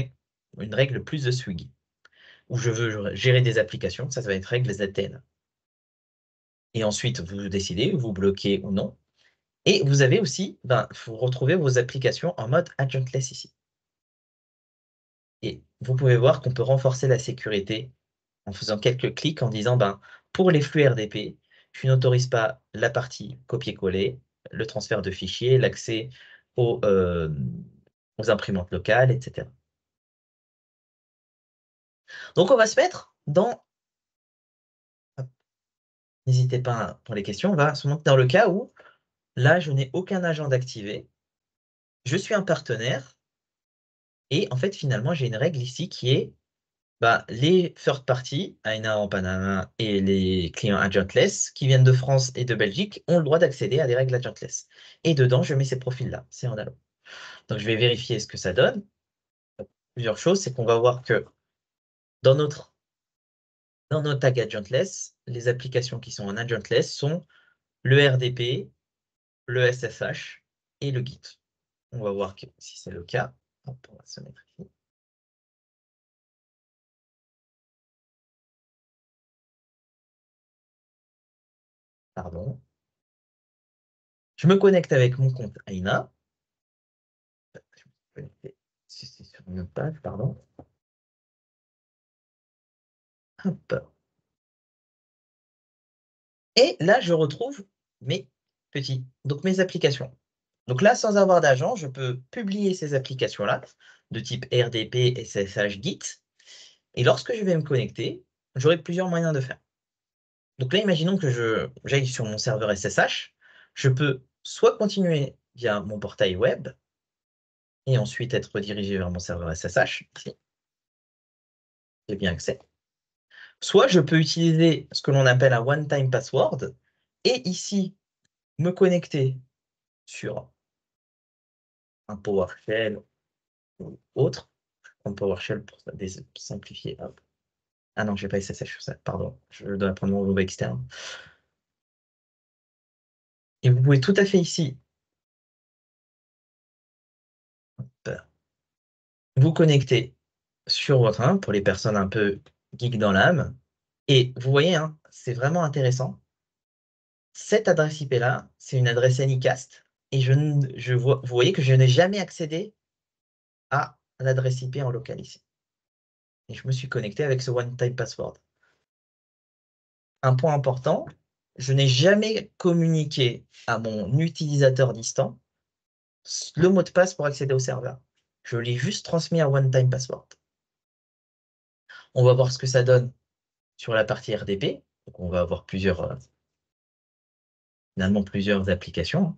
Speaker 1: une règle plus de SWIG. Ou je veux gérer des applications, ça va être règle ZTN. Et ensuite, vous décidez, vous bloquez ou non. Et vous avez aussi, ben, vous retrouvez vos applications en mode agentless ici. Et vous pouvez voir qu'on peut renforcer la sécurité en faisant quelques clics en disant, ben, pour les flux RDP, tu n'autorises pas la partie copier-coller, le transfert de fichiers, l'accès aux imprimantes locales, etc. Donc, on va se mettre dans, n'hésitez pas pour les questions, on va se mettre dans le cas où, là, je n'ai aucun agent d'activer, je suis un partenaire, et en fait, finalement, j'ai une règle ici qui est bah, les third party, Aina en Panama et les clients agentless qui viennent de France et de Belgique ont le droit d'accéder à des règles agentless. Et dedans, je mets ces profils-là, c'est en allo. Donc, je vais vérifier ce que ça donne. Plusieurs choses, c'est qu'on va voir que dans dans nos tags agentless, les applications qui sont en agentless sont le RDP, le SSH et le Git. On va voir si c'est le cas. Hop, on va se mettre ici. Pardon. Je me connecte avec mon compte Aina. Je me suis connecté. Si c'est sur une autre page, pardon. Hop. Et là, je retrouve mes donc mes applications. Donc là, sans avoir d'agent, je peux publier ces applications-là de type RDP, SSH, Git. Et lorsque je vais me connecter, j'aurai plusieurs moyens de faire. Donc là, imaginons que j'aille sur mon serveur SSH. Je peux soit continuer via mon portail web et ensuite être redirigé vers mon serveur SSH. Ici, j'ai bien accès. Soit je peux utiliser ce que l'on appelle un one-time password et ici, me connecter sur un PowerShell ou autre. Je prends PowerShell pour simplifier. Hop. Ah non, je n'ai pas SSH sur ça, pardon. Je dois prendre mon web externe. Et vous pouvez tout à fait ici vous connecter sur votre pour les personnes un peu geek dans l'âme. Et vous voyez, hein, c'est vraiment intéressant. Cette adresse IP-là, c'est une adresse Anycast. Et vous voyez que je n'ai jamais accédé à l'adresse IP en local ici. Et je me suis connecté avec ce one-time password. Un point important, je n'ai jamais communiqué à mon utilisateur distant le mot de passe pour accéder au serveur. Je l'ai juste transmis à one-time password. On va voir ce que ça donne sur la partie RDP. Donc on va avoir finalement plusieurs applications.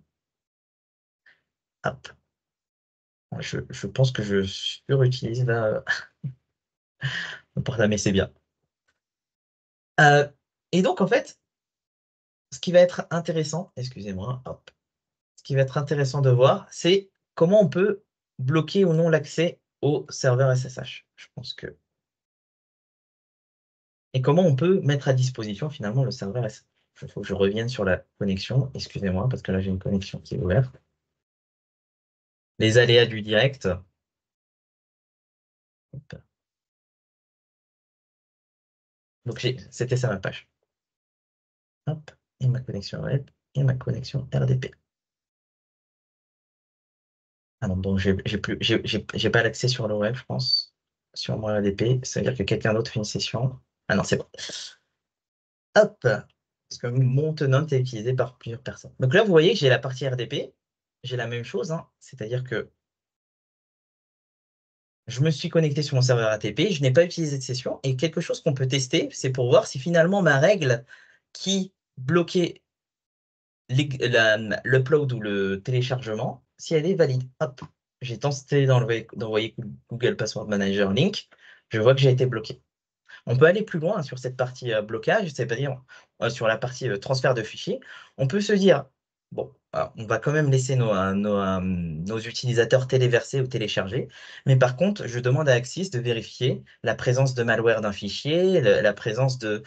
Speaker 1: Hop. Je pense que je surutilise là, mon portable, mais c'est bien. Et donc, en fait, ce qui va être intéressant, excusez-moi, hop, ce qui va être intéressant de voir, c'est comment on peut bloquer ou non l'accès au serveur SSH. Je pense que. Et comment on peut mettre à disposition finalement le serveur SSH. Il faut que je revienne sur la connexion. Excusez-moi, parce que là, j'ai une connexion qui est ouverte. Les aléas du direct. Hop. Donc, c'était ça ma page. Hop, et ma connexion web et ma connexion RDP. Ah non, donc j'ai pas l'accès sur le web, je pense, sur mon RDP. Ça veut dire que quelqu'un d'autre fait une session. Ah non, c'est bon. Hop, parce que mon tenant est utilisé par plusieurs personnes. Donc là, vous voyez que j'ai la partie RDP. J'ai la même chose, hein. C'est-à-dire que je me suis connecté sur mon serveur ATP, je n'ai pas utilisé de session. Et quelque chose qu'on peut tester, c'est pour voir si finalement ma règle qui bloquait l'upload ou le téléchargement, si elle est valide. Hop, j'ai tenté d'envoyer Google Password Manager link, je vois que j'ai été bloqué. On peut aller plus loin sur cette partie blocage, c'est-à-dire sur la partie transfert de fichiers. On peut se dire, bon, on va quand même laisser nos utilisateurs téléverser ou télécharger, mais par contre, je demande à Axis de vérifier la présence de malware d'un fichier, la présence de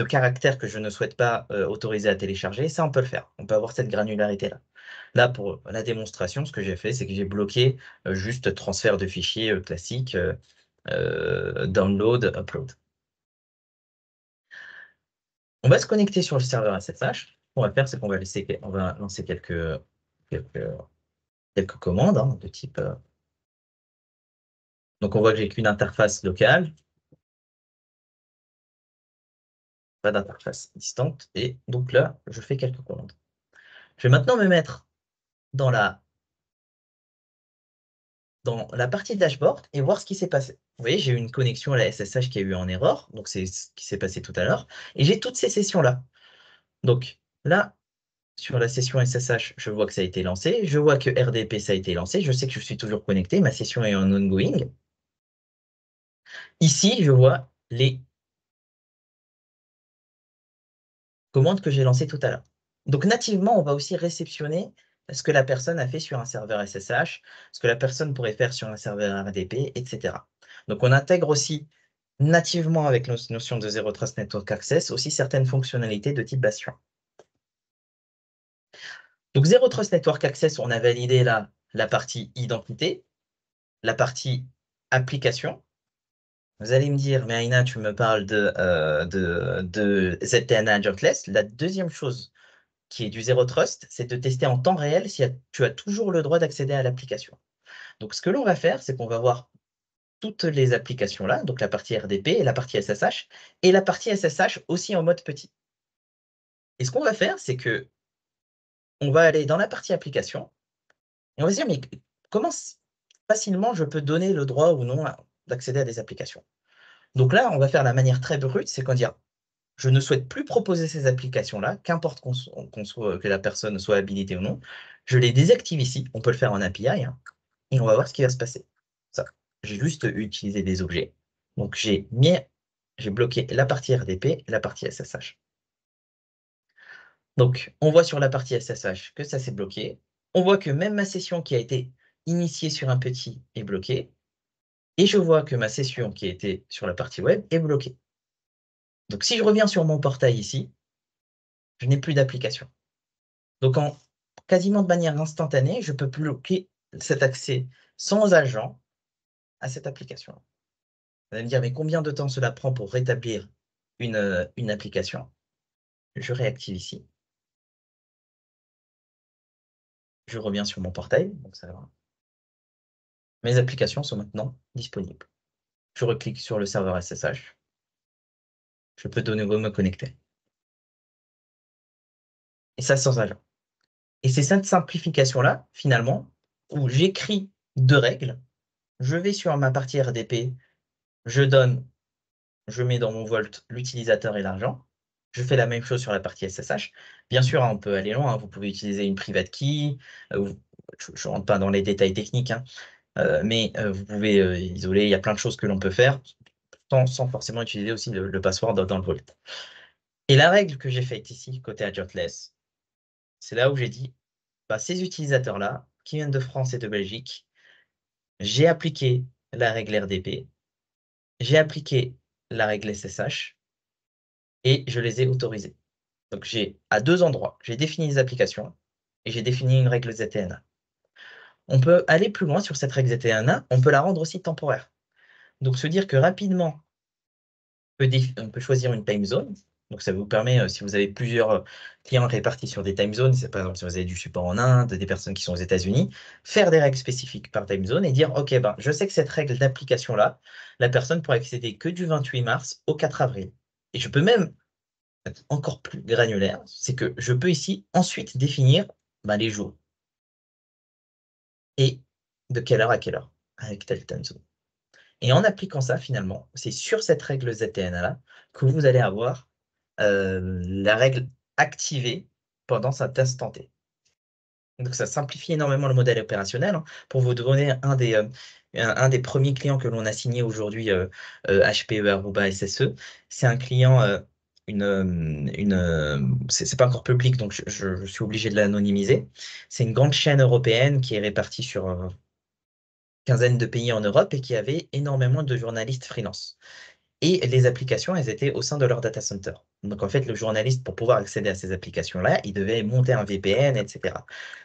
Speaker 1: caractères que je ne souhaite pas autoriser à télécharger. Ça, on peut le faire. On peut avoir cette granularité-là. Là, pour la démonstration, ce que j'ai fait, c'est que j'ai bloqué juste transfert de fichiers classique, download, upload. On va se connecter sur le serveur SSH. Ce qu'on va faire, c'est qu'on va lancer quelques, quelques commandes de type. Donc, on voit que j'ai qu'une interface locale, pas d'interface distante. Et donc là, je fais quelques commandes. Je vais maintenant me mettre dans la partie dashboard et voir ce qui s'est passé. Vous voyez, j'ai eu une connexion à la SSH qui a eu en erreur. Donc, c'est ce qui s'est passé tout à l'heure. Et j'ai toutes ces sessions-là. Donc, là, sur la session SSH, je vois que ça a été lancé. Je vois que RDP, ça a été lancé. Je sais que je suis toujours connecté. Ma session est en ongoing. Ici, je vois les commandes que j'ai lancées tout à l'heure. Donc, nativement, on va aussi réceptionner ce que la personne a fait sur un serveur SSH, ce que la personne pourrait faire sur un serveur RDP, etc. Donc, on intègre aussi nativement avec nos notions de Zero Trust Network Access aussi certaines fonctionnalités de type Bastion. Donc, Zero Trust Network Access, on a validé là la partie identité, la partie application. Vous allez me dire, mais Aina, tu me parles de ZTNA Agentless. La deuxième chose qui est du Zero Trust, c'est de tester en temps réel si tu as toujours le droit d'accéder à l'application. Donc, ce que l'on va faire, c'est qu'on va voir toutes les applications là, donc la partie RDP et la partie SSH, et la partie SSH aussi en mode petit. Et ce qu'on va faire, c'est que on va aller dans la partie application et on va se dire, mais comment facilement je peux donner le droit ou non d'accéder à des applications? Donc là, on va faire la manière très brute, c'est qu'on dire, je ne souhaite plus proposer ces applications-là, qu'importe que la personne soit habilitée ou non. Je les désactive ici. On peut le faire en API, hein, et on va voir ce qui va se passer. Ça, j'ai juste utilisé des objets. Donc, j'ai bloqué la partie RDP et la partie SSH. Donc, on voit sur la partie SSH que ça s'est bloqué. On voit que même ma session qui a été initiée sur un petit est bloquée. Et je vois que ma session qui a été sur la partie web est bloquée. Donc, si je reviens sur mon portail ici, je n'ai plus d'application. Donc, quasiment de manière instantanée, je peux bloquer cet accès sans agent à cette application. Vous allez me dire, mais combien de temps cela prend pour rétablir une application? Je réactive ici. Je reviens sur mon portail. Donc ça va. Mes applications sont maintenant disponibles. Je reclique sur le serveur SSH. Je peux de nouveau me connecter. Et ça sans agent. Et c'est cette simplification-là, finalement, où j'écris deux règles. Je vais sur ma partie RDP, je mets dans mon Vault l'utilisateur et l'argent. Je fais la même chose sur la partie SSH. Bien sûr, hein, on peut aller loin, hein. Vous pouvez utiliser une private key. Je ne rentre pas dans les détails techniques, hein, mais vous pouvez isoler. Il y a plein de choses que l'on peut faire sans forcément utiliser aussi le password dans le Vault. Et la règle que j'ai faite ici, côté Adjotless, c'est là où j'ai dit, bah, ces utilisateurs-là, qui viennent de France et de Belgique, j'ai appliqué la règle RDP, j'ai appliqué la règle SSH et je les ai autorisés. Donc, j'ai à deux endroits, j'ai défini les applications et j'ai défini une règle ZTNA. On peut aller plus loin sur cette règle ZTNA, on peut la rendre aussi temporaire. Donc, se dire que rapidement, on peut choisir une time zone. Donc, ça vous permet, si vous avez plusieurs clients répartis sur des time zones, c'est par exemple si vous avez du support en Inde, des personnes qui sont aux États-Unis, faire des règles spécifiques par time zone et dire, OK, ben, je sais que cette règle d'application-là, la personne pourra accéder que du 28 mars au 4 avril. Et je peux même être encore plus granulaire, c'est que je peux ici ensuite définir ben, les jours et de quelle heure à quelle heure avec tel time zone. Et en appliquant ça, finalement, c'est sur cette règle ZTNA-là que vous allez avoir la règle activée pendant cet instant T. Donc, ça simplifie énormément le modèle opérationnel, hein. Pour vous donner un des premiers clients que l'on a signé aujourd'hui, HPE Aruba SSE, c'est un client, c'est pas encore public, donc je suis obligé de l'anonymiser. C'est une grande chaîne européenne qui est répartie sur quinzaine de pays en Europe et qui avait énormément de journalistes freelance. Et les applications, elles étaient au sein de leur data center. Donc en fait, le journaliste, pour pouvoir accéder à ces applications-là, il devait monter un VPN, etc.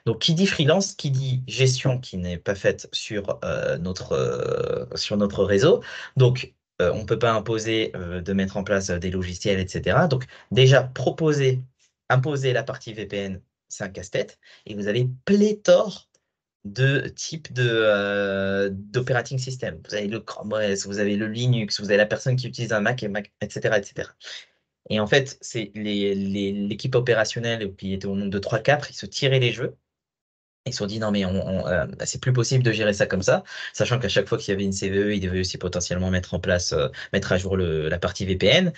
Speaker 1: Donc qui dit freelance, qui dit gestion qui n'est pas faite sur notre réseau. Donc on ne peut pas imposer de mettre en place des logiciels, etc. Donc déjà, imposer la partie VPN, c'est un casse-tête. Et vous avez pléthore de types d'operating system. Vous avez le Chrome OS, vous avez le Linux, vous avez la personne qui utilise un Mac, etc., etc. Et en fait, c'est l'équipe opérationnelle qui était au nombre de 3-4, ils se tiraient les jeux. Ils se sont dit non mais c'est plus possible de gérer ça comme ça, sachant qu'à chaque fois qu'il y avait une CVE, ils devaient aussi potentiellement mettre à jour la partie VPN.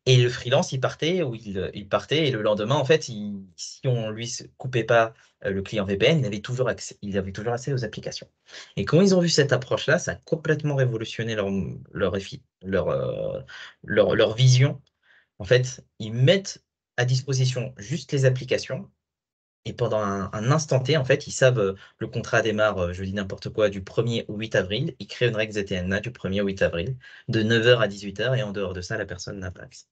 Speaker 1: Et le freelance, il partait ou il partait et le lendemain, en fait, si on lui coupait pas le client VPN, il avait toujours accès aux applications. Et quand ils ont vu cette approche-là, ça a complètement révolutionné leur vision. En fait, ils mettent à disposition juste les applications et pendant un instant T, en fait, ils savent, le contrat démarre, je dis n'importe quoi, du 1er au 8 avril. Ils créent une règle ZTNA du 1er au 8 avril, de 9h à 18h et en dehors de ça, la personne n'a pas accès.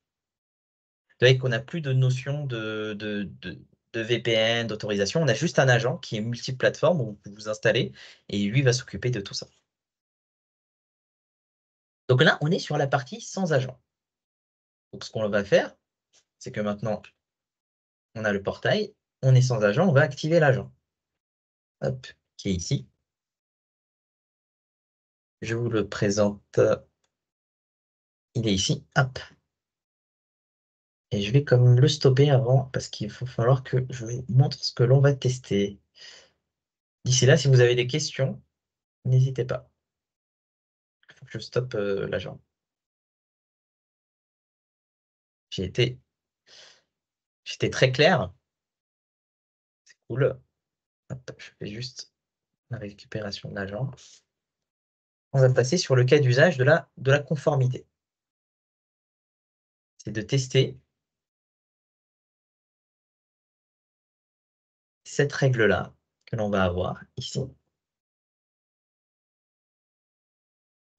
Speaker 1: Vous voyez qu'on n'a plus de notion de VPN, d'autorisation. On a juste un agent qui est multiplateforme où vous vous installez et lui va s'occuper de tout ça. Donc là, on est sur la partie sans agent. Donc ce qu'on va faire, c'est que maintenant, on a le portail, on est sans agent, on va activer l'agent. Hop, qui est ici. Je vous le présente. Il est ici. Hop. Et je vais comme le stopper avant parce qu'il va falloir que je vous montre ce que l'on va tester. D'ici là, si vous avez des questions, n'hésitez pas. Il faut que je stoppe l'agent. J'ai j'étais très clair. C'est cool. Hop, je fais juste la récupération de l'agent. On va passer sur le cas d'usage de la conformité. C'est de tester cette règle-là que l'on va avoir ici.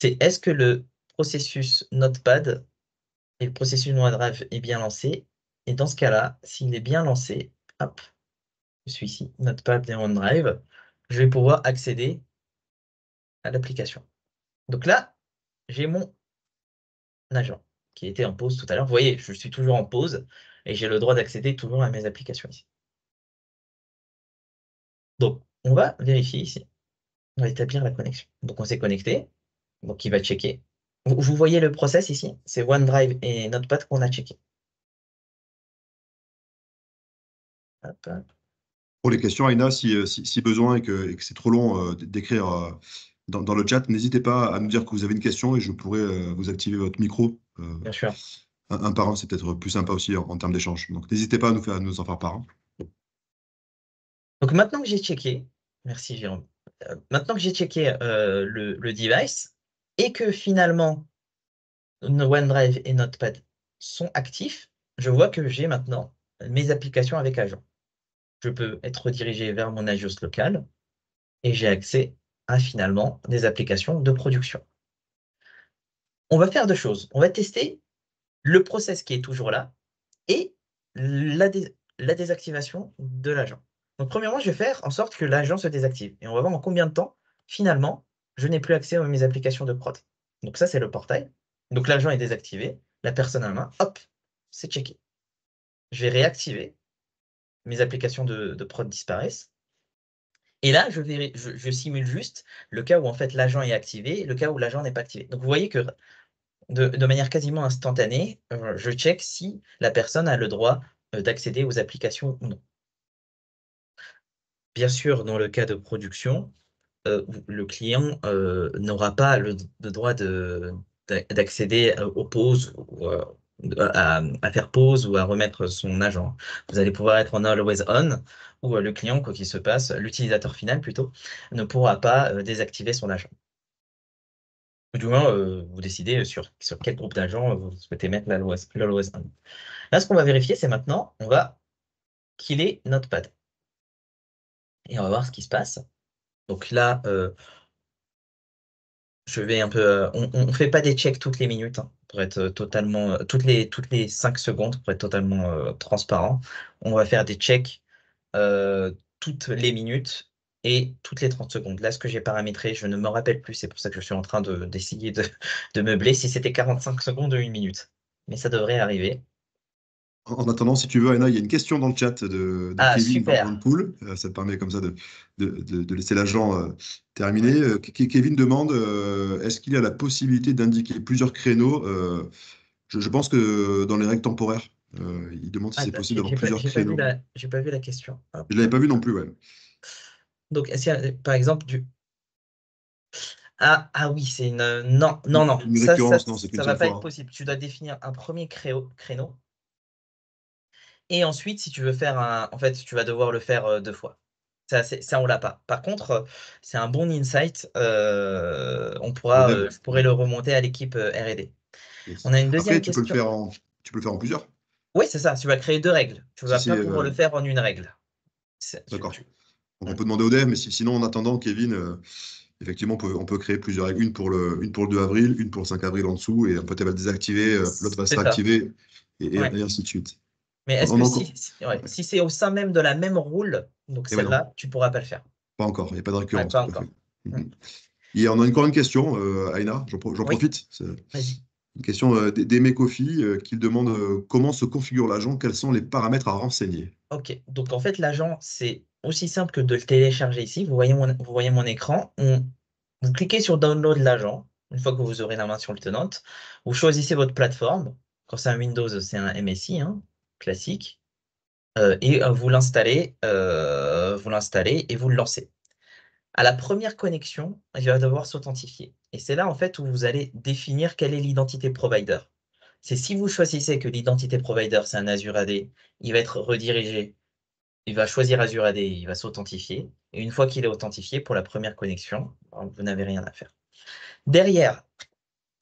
Speaker 1: C'est est-ce que le processus Notepad et le processus OneDrive est bien lancé. Et dans ce cas-là, s'il est bien lancé, hop, je suis ici, Notepad et OneDrive, je vais pouvoir accéder à l'application. Donc là, j'ai mon agent qui était en pause tout à l'heure. Vous voyez, je suis toujours en pause et j'ai le droit d'accéder toujours à mes applications ici. Donc, on va vérifier ici. On va établir la connexion. Donc, on s'est connecté. Donc, il va checker. Vous voyez le process ici? C'est OneDrive et Notepad qu'on a checké. Hop, hop.
Speaker 2: Pour les questions, Aïna, si besoin et que c'est trop long d'écrire dans le chat, n'hésitez pas à nous dire que vous avez une question et je pourrai vous activer votre micro.
Speaker 1: Bien sûr.
Speaker 2: Un par un, c'est peut-être plus sympa aussi en termes d'échange. Donc n'hésitez pas à nous en faire part, hein.
Speaker 1: Donc, maintenant que j'ai checké, merci Jérôme. Maintenant que j'ai checké le device et que finalement OneDrive et Notepad sont actifs, je vois que j'ai maintenant mes applications avec agent. Je peux être redirigé vers mon Agios local et j'ai accès à finalement des applications de production. On va faire deux choses. On va tester le process qui est toujours là et la désactivation de l'agent. Donc, premièrement, je vais faire en sorte que l'agent se désactive. Et on va voir en combien de temps, finalement, je n'ai plus accès à mes applications de prod. Donc, ça, c'est le portail. Donc, l'agent est désactivé, la personne à la main, hop, c'est checké. Je vais réactiver, mes applications de prod disparaissent. Et là, je simule juste le cas où en fait l'agent est activé et le cas où l'agent n'est pas activé. Donc, vous voyez que de manière quasiment instantanée, je check si la personne a le droit d'accéder aux applications ou non. Bien sûr, dans le cas de production, le client n'aura pas le droit d'accéder aux pauses, ou, à faire pause ou à remettre son agent. Vous allez pouvoir être en always on, où le client, quoi qu'il se passe, l'utilisateur final plutôt, ne pourra pas désactiver son agent. Ou du moins, vous décidez sur quel groupe d'agents vous souhaitez mettre l'always on. Là, ce qu'on va vérifier, c'est maintenant, on va killer Notepad. Et on va voir ce qui se passe. Donc là, je vais un peu. On ne fait pas des checks toutes les minutes, hein, pour être totalement. Toutes les 5 secondes, pour être totalement transparent. On va faire des checks toutes les minutes et toutes les 30 secondes. Là, ce que j'ai paramétré, je ne me rappelle plus. C'est pour ça que je suis en train d'essayer de meubler si c'était 45 secondes ou une minute. Mais ça devrait arriver.
Speaker 2: En attendant, si tu veux, Aïna, il y a une question dans le chat de
Speaker 1: Ah,
Speaker 2: Kevin Van
Speaker 1: super.
Speaker 2: Van Poel. Ça te permet comme ça de laisser l'agent terminer. Kevin demande est-ce qu'il y a la possibilité d'indiquer plusieurs créneaux je pense que dans les règles temporaires, il demande si
Speaker 1: Ah,
Speaker 2: c'est possible
Speaker 1: j'ai
Speaker 2: d'avoir
Speaker 1: j'ai pas,
Speaker 2: plusieurs
Speaker 1: j'ai pas vu
Speaker 2: créneaux.
Speaker 1: j'ai pas vu la question. Hop,
Speaker 2: Je ne l'avais
Speaker 1: hop.
Speaker 2: pas vu non plus, ouais.
Speaker 1: Donc, est-ce qu'il y a, par exemple, Ah oui, c'est une. Non, non, non.
Speaker 2: Une
Speaker 1: Ça,
Speaker 2: récurrence, non, c'est qu'une
Speaker 1: ça va
Speaker 2: seule
Speaker 1: pas
Speaker 2: fois,
Speaker 1: être
Speaker 2: hein.
Speaker 1: possible. Tu dois définir un premier créneau. Et ensuite, si tu veux faire un. En fait, tu vas devoir le faire deux fois. Ça, on l'a pas. Par contre, c'est un bon insight.
Speaker 2: Pour le dev.
Speaker 1: Je pourrais le remonter à l'équipe R&D.
Speaker 2: Yes.
Speaker 1: On a une
Speaker 2: Après,
Speaker 1: deuxième question.
Speaker 2: tu peux le faire en plusieurs.
Speaker 1: Oui, c'est ça. Tu vas créer deux règles. Tu
Speaker 2: Si
Speaker 1: vas
Speaker 2: c'est
Speaker 1: pas pouvoir le faire en une règle.
Speaker 2: d'accord. Donc on
Speaker 1: Hmm.
Speaker 2: peut demander au dev, mais sinon, en attendant, Kevin, effectivement, on peut créer plusieurs règles. Une pour le 2 avril, une pour le 5 avril en dessous, et un peut elle va le désactiver, l'autre va se
Speaker 1: C'est ça.
Speaker 2: réactiver,
Speaker 1: Ouais.
Speaker 2: et ainsi de suite.
Speaker 1: Mais est-ce
Speaker 2: On
Speaker 1: que
Speaker 2: a encore.
Speaker 1: ouais, si c'est au sein même de la même rôle, donc
Speaker 2: Et ouais, non,
Speaker 1: celle-là, tu pourras pas le faire.
Speaker 2: pas encore. Il n'y a pas de
Speaker 1: Ouais,
Speaker 2: récurrence,
Speaker 1: pas
Speaker 2: tout à fait.
Speaker 1: encore. Hmm.
Speaker 2: Mhm. Et on a encore une question, Aïna, j'en
Speaker 1: Oui,
Speaker 2: profite. C'est
Speaker 1: vas-y.
Speaker 2: une question d'Aimé Kofi qui demande comment se configure l'agent, quels sont les paramètres à renseigner.
Speaker 1: Ok, donc en fait, l'agent, c'est aussi simple que de le télécharger ici. Vous voyez mon écran. Vous cliquez sur Download l'agent. Une fois que vous aurez la main sur le tenant, vous choisissez votre plateforme. Quand c'est un Windows, c'est un MSI, hein, classique. Et vous l'installez et vous le lancez. À la première connexion, il va devoir s'authentifier. Et c'est là en fait où vous allez définir quelle est l'identité provider. C'est si vous choisissez que l'identité provider, c'est un Azure AD, il va être redirigé, il va choisir Azure AD, il va s'authentifier. Et une fois qu'il est authentifié pour la première connexion, vous n'avez rien à faire. Derrière,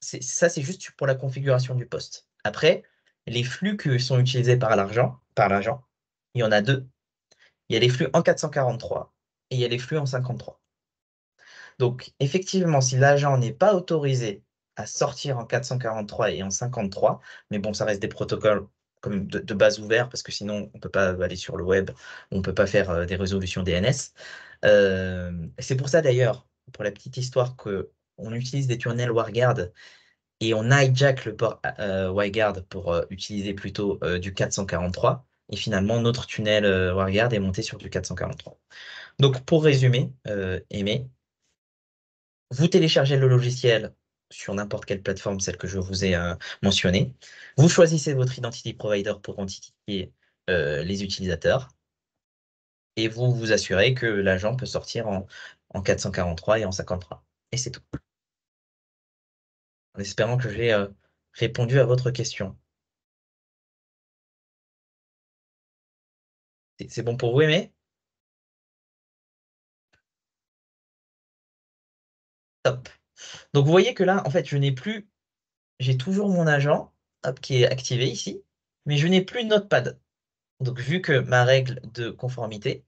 Speaker 1: ça c'est juste pour la configuration du poste. Après, les flux qui sont utilisés par l'agent, il y en a deux. Il y a les flux en 443 et il y a les flux en 53. Donc, effectivement, si l'agent n'est pas autorisé à sortir en 443 et en 53, mais bon, ça reste des protocoles comme de base ouverts, parce que sinon, on ne peut pas aller sur le web, on ne peut pas faire des résolutions DNS. C'est pour ça d'ailleurs, pour la petite histoire, que on utilise des tunnels WireGuard et on hijack le port WireGuard pour utiliser plutôt du 443. Et finalement, notre tunnel WireGuard est monté sur du 443. Donc, pour résumer, Aimé, vous téléchargez le logiciel sur n'importe quelle plateforme, celle que je vous ai mentionnée. Vous choisissez votre identity provider pour identifier les utilisateurs et vous vous assurez que l'agent peut sortir en 443 et en 53. Et c'est tout. En espérant que j'ai répondu à votre question. C'est bon pour vous, Aimé? Top. Donc, vous voyez que là, en fait, j'ai toujours mon agent hop, qui est activé ici, mais je n'ai plus de notepad. Donc, vu que ma règle de conformité,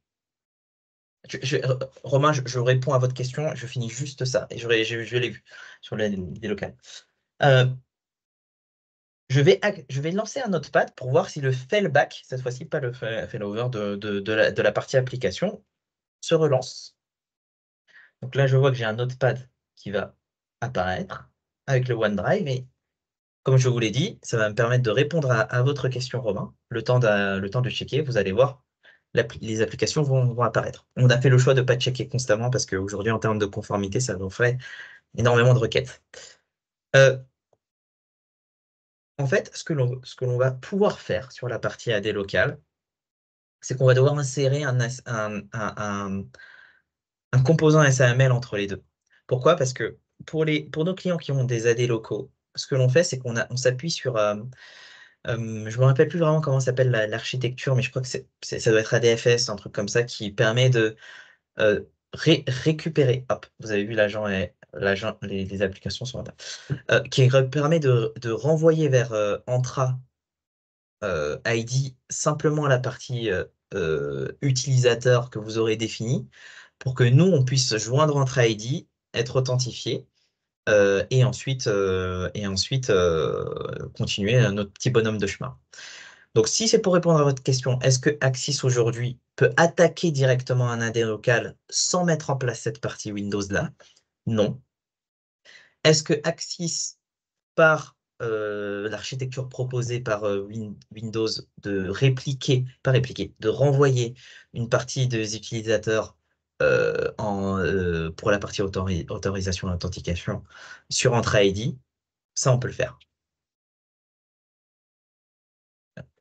Speaker 1: Romain, je réponds à votre question, je finis juste ça, et je l'ai vu sur l'idée locale. Euh, je vais lancer un notepad pour voir si le failback, cette fois-ci pas le failover de la partie application, se relance. Donc là, je vois que j'ai un notepad qui va apparaître avec le OneDrive, et comme je vous l'ai dit, ça va me permettre de répondre à votre question, Romain. Le temps de checker, vous allez voir, les applications vont apparaître. On a fait le choix de ne pas checker constamment parce qu'aujourd'hui, en termes de conformité, ça nous ferait énormément de requêtes. Euh, En fait, ce que l'on va pouvoir faire sur la partie AD locale, c'est qu'on va devoir insérer un composant SAML entre les deux. Pourquoi? Parce que pour nos clients qui ont des AD locaux, ce que l'on fait, c'est on s'appuie sur je ne me rappelle plus vraiment comment s'appelle l'architecture, mais je crois que ça doit être ADFS, un truc comme ça, qui permet de récupérer. Hop, vous avez vu, les applications sont là. Qui permet de renvoyer vers Entra ID simplement la partie utilisateur que vous aurez définie pour que nous, on puisse joindre Entra ID, être authentifié et ensuite continuer notre petit bonhomme de chemin. Donc, si c'est pour répondre à votre question, est-ce que Axis aujourd'hui peut attaquer directement un AD local sans mettre en place cette partie Windows-là? Non. Est-ce que Axis, par l'architecture proposée par Windows, de renvoyer une partie des utilisateurs pour la partie autorisation et authentication sur Entra ID, ça, on peut le faire.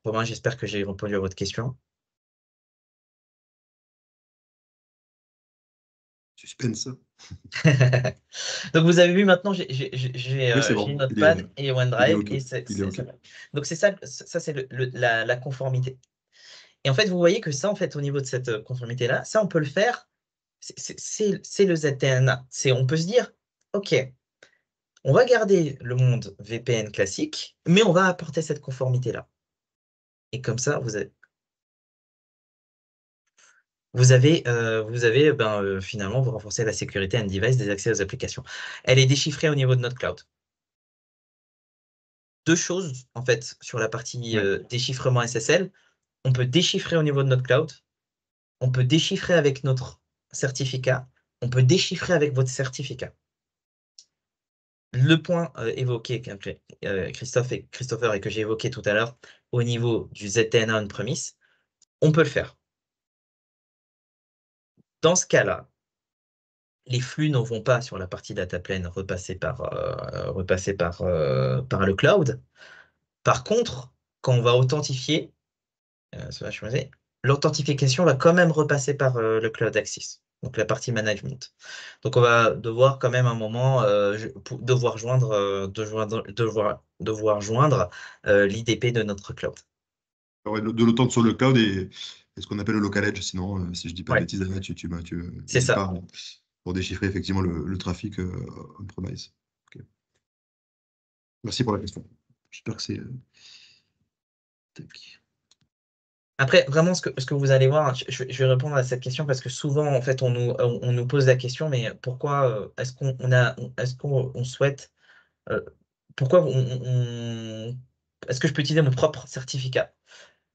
Speaker 1: Romain, j'espère que j'ai répondu à votre question.
Speaker 2: Suspense.
Speaker 1: Donc, vous avez vu maintenant,
Speaker 2: Oui, c'est
Speaker 1: j'ai
Speaker 2: bon.
Speaker 1: Notepad et
Speaker 2: Il est
Speaker 1: OneDrive
Speaker 2: OK.
Speaker 1: et
Speaker 2: Il est OK.
Speaker 1: donc c'est ça, c'est la conformité. Et en fait, vous voyez que ça, en fait, au niveau de cette conformité-là, ça, on peut le faire. C'est le ZTNA. On peut se dire, OK, on va garder le monde VPN classique, mais on va apporter cette conformité-là. Et comme ça, vous avez finalement, vous renforcez la sécurité end-device des accès aux applications. Elle est déchiffrée au niveau de notre cloud. Deux choses, en fait, sur la partie
Speaker 2: Ouais.
Speaker 1: déchiffrement SSL. On peut déchiffrer au niveau de notre cloud, on peut déchiffrer avec notre certificat, on peut déchiffrer avec votre certificat. Le point évoqué, Christopher, et que j'ai évoqué tout à l'heure, au niveau du ZTNA on-premise, on peut le faire. Dans ce cas-là, les flux ne vont pas sur la partie data plane par le cloud. Par contre, quand on va authentifier, l'authentification va quand même repasser par le Cloud Access, donc la partie management. Donc on va devoir quand même un moment devoir joindre l'IDP de notre cloud.
Speaker 2: Ouais, de l'automne sur le cloud et ce qu'on appelle le local edge, sinon, si je dis pas de
Speaker 1: Ouais,
Speaker 2: bêtises, Anna, tu
Speaker 1: c'est
Speaker 2: n'hésites
Speaker 1: ça.
Speaker 2: pas pour déchiffrer effectivement le trafic on-premise. Ok. Merci pour la question. J'espère que c'est. Tac.
Speaker 1: Après, vraiment, ce que vous allez voir, je vais répondre à cette question parce que souvent, en fait, on nous pose la question, mais pourquoi est-ce qu'on souhaite euh, pourquoi est-ce que je peux utiliser mon propre certificat?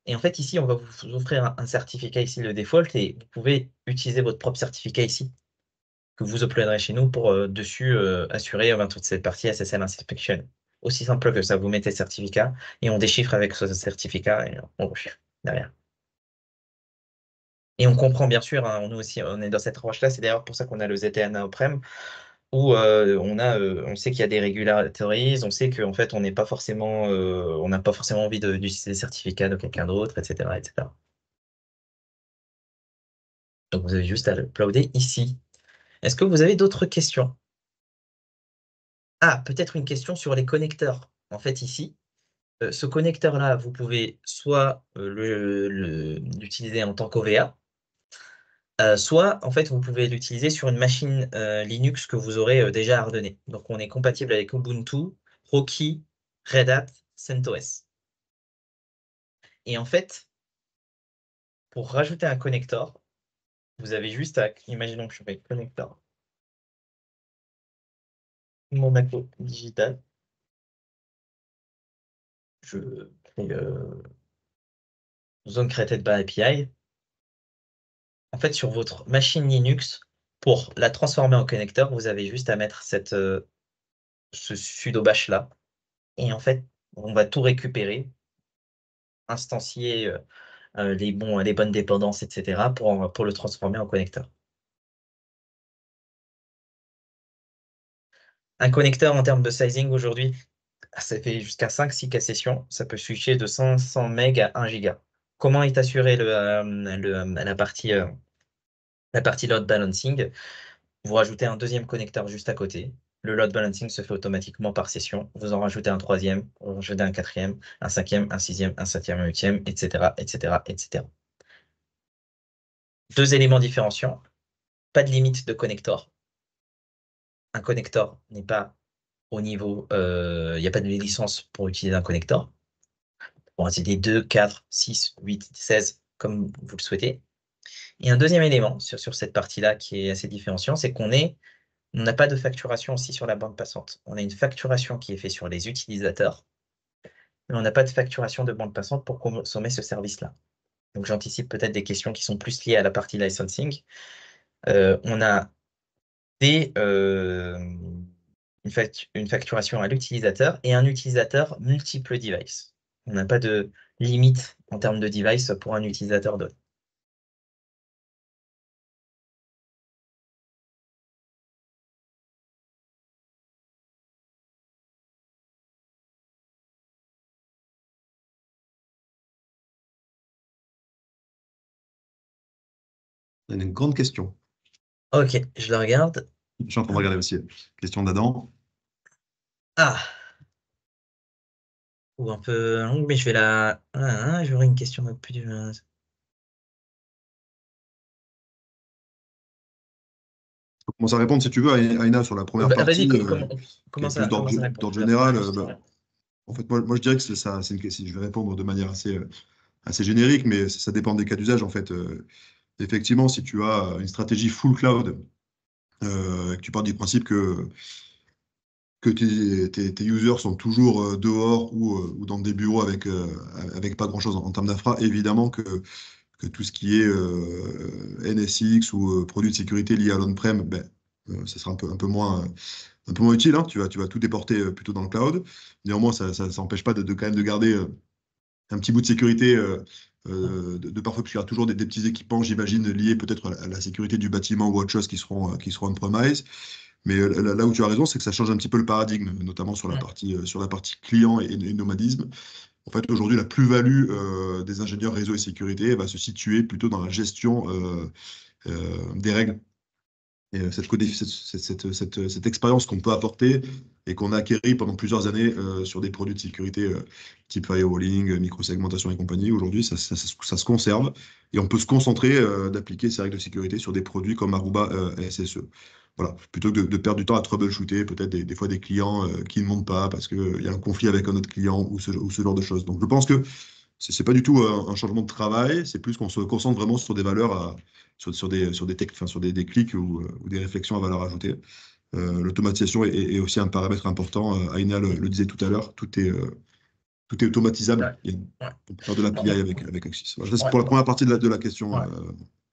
Speaker 1: Et en fait, ici, on va vous offrir un certificat ici, le default, et vous pouvez utiliser votre propre certificat ici, que vous uploaderez chez nous pour dessus assurer toute cette partie SSL Inspection. Aussi simple que ça, vous mettez le certificat et on déchiffre avec ce certificat et on rechiffre derrière. Et on comprend bien sûr, hein, nous aussi, on est dans cette approche-là, c'est d'ailleurs pour ça qu'on a le ZTNA Oprem, où on sait qu'il y a des regulatories, on sait qu'en fait, on n'est pas forcément, on n'a pas forcément envie d'utiliser le certificat de quelqu'un d'autre, etc., etc. Donc vous avez juste à l'uploader ici. Est-ce que vous avez d'autres questions? Ah, peut-être une question sur les connecteurs. En fait, ici, ce connecteur-là, vous pouvez soit l'utiliser en tant qu'OVA, soit en fait, vous pouvez l'utiliser sur une machine Linux que vous aurez déjà hardenée. Donc, on est compatible avec Ubuntu, Rocky, Red Hat, CentOS. Et en fait, pour rajouter un connecteur, vous avez juste à, imaginons que je fais connecteur, Monaco Digital, je fais zone created by API. En fait, sur votre machine Linux, pour la transformer en connecteur, vous avez juste à mettre ce sudo bash là. Et en fait, on va tout récupérer, instancier les bonnes dépendances, etc. pour le transformer en connecteur. Un connecteur en termes de sizing aujourd'hui, ça fait jusqu'à 5-6 sessions. Ça peut switcher de 500 MB à 1 giga. Comment est assuré la partie load balancing? Vous rajoutez un deuxième connecteur juste à côté. Le load balancing se fait automatiquement par session. Vous en rajoutez un troisième, vous en rajoutez un quatrième, un cinquième, un sixième, un septième, un huitième, etc., etc., etc. Deux éléments différenciants. Pas de limite de connecteur. Un connecteur n'est pas au niveau, il n'y a pas de licence pour utiliser un connecteur. Bon, c'est des 2, 4, 6, 8, 16, comme vous le souhaitez. Et un deuxième élément sur cette partie-là qui est assez différenciant, c'est on n'a pas de facturation aussi sur la bande passante. On a une facturation qui est faite sur les utilisateurs, mais on n'a pas de facturation de bande passante pour consommer ce service-là. Donc j'anticipe peut-être des questions qui sont plus liées à la partie licensing. On a des, une facturation à l'utilisateur et un utilisateur multiple device. On n'a pas de limite en termes de device pour un utilisateur donné.
Speaker 2: C'est une grande question.
Speaker 1: Ok, je la regarde.
Speaker 2: Je suis en train de regarder aussi. Question d'Adam.
Speaker 1: Ah, ou un peu longue, mais j'aurai une question un peu plus.
Speaker 2: Je peux commencer à répondre si tu veux, Aïna, sur la première partie,
Speaker 1: Vas-y,
Speaker 2: qui est plus
Speaker 1: commence à répondre.
Speaker 2: d'ordre
Speaker 1: Je la
Speaker 2: général.
Speaker 1: juste.
Speaker 2: En fait, moi, je dirais que c'est ça. Je vais répondre de manière assez générique, mais ça dépend des cas d'usage. En fait, effectivement, si tu as une stratégie full cloud, que tu pars du principe que tes users sont toujours dehors ou dans des bureaux avec pas grand-chose en termes d'infra, évidemment que tout ce qui est NSX ou produits de sécurité liés à l'on-prem, ben, ça sera un peu moins utile, hein. Tu vas tout déporter plutôt dans le cloud. Néanmoins, ça n'empêche pas quand même de garder un petit bout de sécurité de parfois, parce qu'il y aura toujours des petits équipements, j'imagine, liés peut-être à la sécurité du bâtiment ou autre chose qui seront on-premise. Mais là où tu as raison, c'est que ça change un petit peu le paradigme, notamment sur la partie client et nomadisme. En fait, aujourd'hui, la plus-value des ingénieurs réseau et sécurité elle va se situer plutôt dans la gestion des règles. Et cette expérience qu'on peut apporter et qu'on a acquérie pendant plusieurs années sur des produits de sécurité type firewalling, microsegmentation et compagnie, aujourd'hui, ça se conserve et on peut se concentrer d'appliquer ces règles de sécurité sur des produits comme Aruba SSE. Voilà, plutôt que de perdre du temps à troubleshooter peut-être des fois des clients qui ne montent pas parce qu'il y a un conflit avec un autre client ou ce genre de choses. Donc je pense que c'est pas du tout un changement de travail, c'est plus qu'on se concentre vraiment sur des valeurs, sur des clics ou des réflexions à valeur ajoutée. L'automatisation est aussi un paramètre important. Aïna le disait tout à l'heure, tout est automatisable.
Speaker 1: Ouais,
Speaker 2: Et
Speaker 1: ouais.
Speaker 2: on peut faire de l'API avec Axis. Voilà, ça, c'est
Speaker 1: Ouais,
Speaker 2: pour la première partie de la question.
Speaker 1: ouais.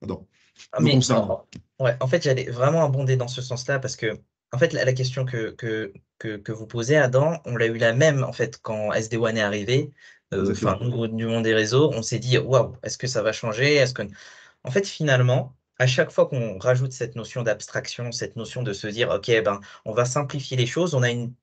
Speaker 2: Adam.
Speaker 1: Ah,
Speaker 2: Me
Speaker 1: mais
Speaker 2: concernant.
Speaker 1: ouais, en fait, j'allais vraiment abonder dans ce sens-là parce que, en fait, la question que vous posez, Adam, on l'a eu la même, en fait, quand SD-WAN est arrivé. Enfin,
Speaker 2: Exactement.
Speaker 1: au niveau du monde des réseaux, on s'est dit, waouh, est-ce que ça va changer? En fait, finalement, à chaque fois qu'on rajoute cette notion d'abstraction, cette notion de se dire, OK, ben, on va simplifier les choses, on a une.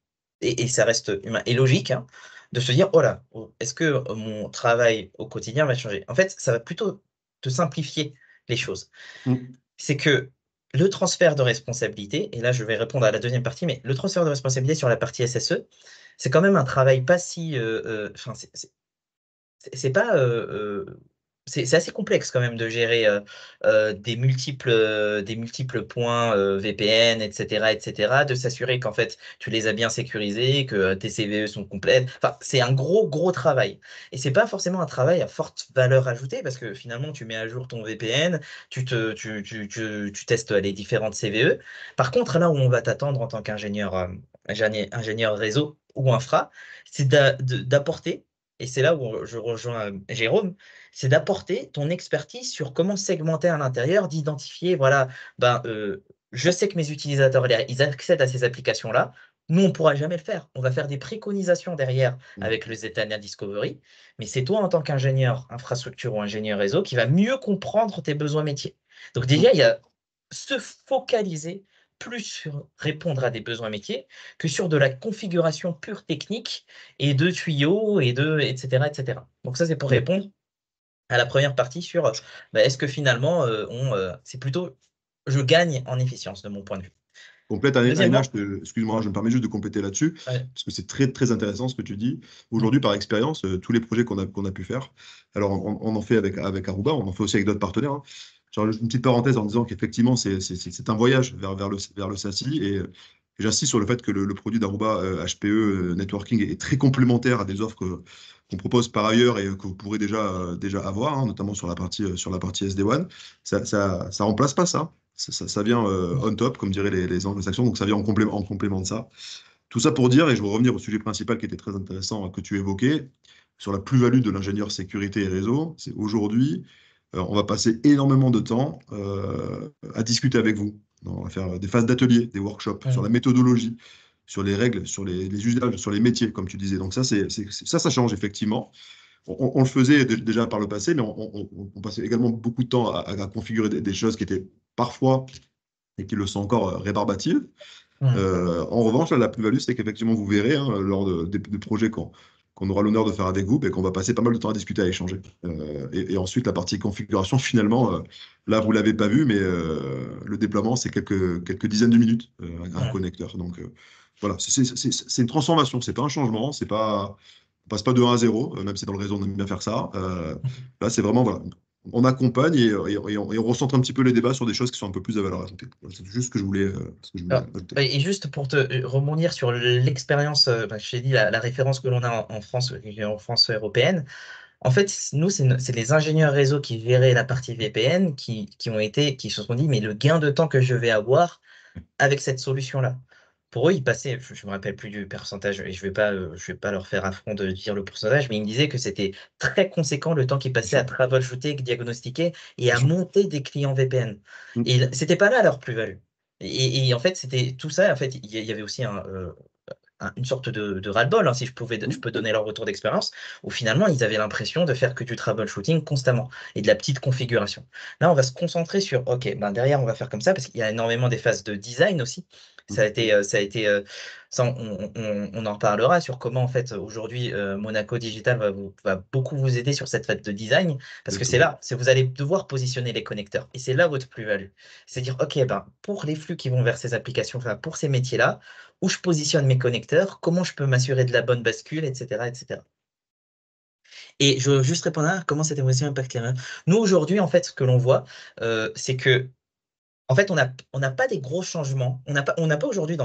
Speaker 1: Et ça reste humain et logique, hein, de se dire, oh là, est-ce que mon travail au quotidien va changer? En fait, ça va plutôt te simplifier les choses.
Speaker 2: Mm.
Speaker 1: C'est que le transfert de responsabilité, et là je vais répondre à la deuxième partie, mais le transfert de responsabilité sur la partie SSE, c'est quand même un travail pas si. Enfin, c'est pas. C'est assez complexe quand même de gérer des multiples points VPN, etc., etc., de s'assurer qu'en fait tu les as bien sécurisés, que tes CVE sont complètes. Enfin, c'est un gros, gros travail. Et c'est pas forcément un travail à forte valeur ajoutée parce que finalement tu mets à jour ton VPN, tu testes les différentes CVE. Par contre, là où on va t'attendre en tant qu'ingénieur ingénieur réseau ou infra, c'est d'apporter et c'est là où je rejoins Jérôme, c'est d'apporter ton expertise sur comment segmenter à l'intérieur, d'identifier, voilà, ben, je sais que mes utilisateurs, ils accèdent à ces applications-là. Nous, on ne pourra jamais le faire. On va faire des préconisations derrière avec le Zetalia Discovery, mais c'est toi, en tant qu'ingénieur infrastructure ou ingénieur réseau, qui va mieux comprendre tes besoins métiers. Donc déjà,
Speaker 2: Mm.
Speaker 1: il y a se focaliser plus sur répondre à des besoins métiers que sur de la configuration pure technique et de tuyaux etc., etc. Donc ça, c'est pour
Speaker 2: Mm.
Speaker 1: répondre à la première partie sur bah, est-ce que finalement, c'est plutôt je gagne en efficience de mon point de vue.
Speaker 2: Complète, Aïna,
Speaker 1: Deuxièmement,
Speaker 2: excuse-moi, je me permets juste de compléter là-dessus,
Speaker 1: ouais,
Speaker 2: parce que c'est très, très intéressant ce que tu dis.
Speaker 1: mm,
Speaker 2: Aujourd'hui, par expérience, tous les projets qu'on a pu faire, alors on en fait avec Aruba, on en fait aussi avec d'autres partenaires, hein. Genre, une petite parenthèse en disant qu'effectivement, c'est un voyage vers le SASI, et j'insiste sur le fait que le produit d'Aruba HPE Networking est très complémentaire à des offres qu'on propose par ailleurs et que vous pourrez déjà avoir, hein, notamment sur la partie SD-WAN. Ça remplace pas ça. Ça vient
Speaker 1: mm,
Speaker 2: on top, comme diraient les anglo-saxons, donc ça vient en complément de ça. Tout ça pour dire, et je veux revenir au sujet principal qui était très intéressant que tu évoquais, sur la plus-value de l'ingénieur sécurité et réseau, c'est aujourd'hui, on va passer énormément de temps à discuter avec vous. On va faire des phases d'atelier, des workshops sur la
Speaker 1: mm,
Speaker 2: méthodologie, sur les règles, sur les usages, sur les métiers, comme tu disais. Donc ça change effectivement. On le faisait déjà par le passé, mais on passait également beaucoup de temps à configurer des choses qui étaient parfois et qui le sont encore rébarbatives.
Speaker 1: mm,
Speaker 2: En revanche, là, la plus-value, c'est qu'effectivement, vous verrez, hein, lors des projets qu'on aura l'honneur de faire avec vous, ben, qu'on va passer pas mal de temps à discuter, à échanger. Et ensuite, la partie configuration, finalement, là, vous ne l'avez pas vu, mais le déploiement, c'est quelques dizaines de minutes un
Speaker 1: mm,
Speaker 2: connecteur. Donc, voilà, c'est une transformation, c'est pas un changement, on passe pas de 1 à 0, même si dans le réseau, on aime bien faire ça.
Speaker 1: mm.
Speaker 2: Là, c'est vraiment, voilà, on accompagne et on recentre un petit peu les débats sur des choses qui sont un peu plus à valeur ajoutée. Voilà, c'est juste ce que je voulais
Speaker 1: Alors,
Speaker 2: ajouter.
Speaker 1: et juste pour te rebondir sur l'expérience, bah, je t'ai dit la référence que l'on a en France européenne. En fait, nous, c'est les ingénieurs réseau qui géraient la partie VPN qui se sont dit, mais le gain de temps que je vais avoir avec cette solution-là. Pour eux, ils passaient, je ne me rappelle plus du pourcentage, et je vais pas leur faire affront de dire le pourcentage, mais ils me disaient que c'était très conséquent le temps qu'ils
Speaker 2: Bien
Speaker 1: passaient à
Speaker 2: sûr,
Speaker 1: troubleshooter, diagnostiquer et
Speaker 2: bien
Speaker 1: à
Speaker 2: sûr.
Speaker 1: monter des clients VPN.
Speaker 2: Mm.
Speaker 1: Et c'était pas là leur plus-value. Et en fait, c'était tout ça. En fait, il y avait aussi une sorte de ras-le-bol, hein, si je
Speaker 2: Mm.
Speaker 1: peux donner leur retour d'expérience, où finalement ils avaient l'impression de faire que du troubleshooting constamment et de la petite configuration. Là, on va se concentrer sur, OK, ben derrière, on va faire comme ça, parce qu'il y a énormément des phases de design aussi.
Speaker 2: Mm.
Speaker 1: Ça, on en reparlera sur comment, en fait, aujourd'hui, Monaco Digital va beaucoup vous aider sur cette phase de design, parce que c'est
Speaker 2: Exactement.
Speaker 1: là, vous allez devoir positionner les connecteurs, et c'est là votre plus-value. C'est dire, OK, ben, pour les flux qui vont vers ces applications, enfin, pour ces métiers-là, où je positionne mes connecteurs, comment je peux m'assurer de la bonne bascule, etc., etc. Et je veux juste répondre à comment cette émotion impacte les mains. Nous, aujourd'hui, en fait, ce que l'on voit, c'est que, en fait, on n'a pas des gros changements. On n'a pas aujourd'hui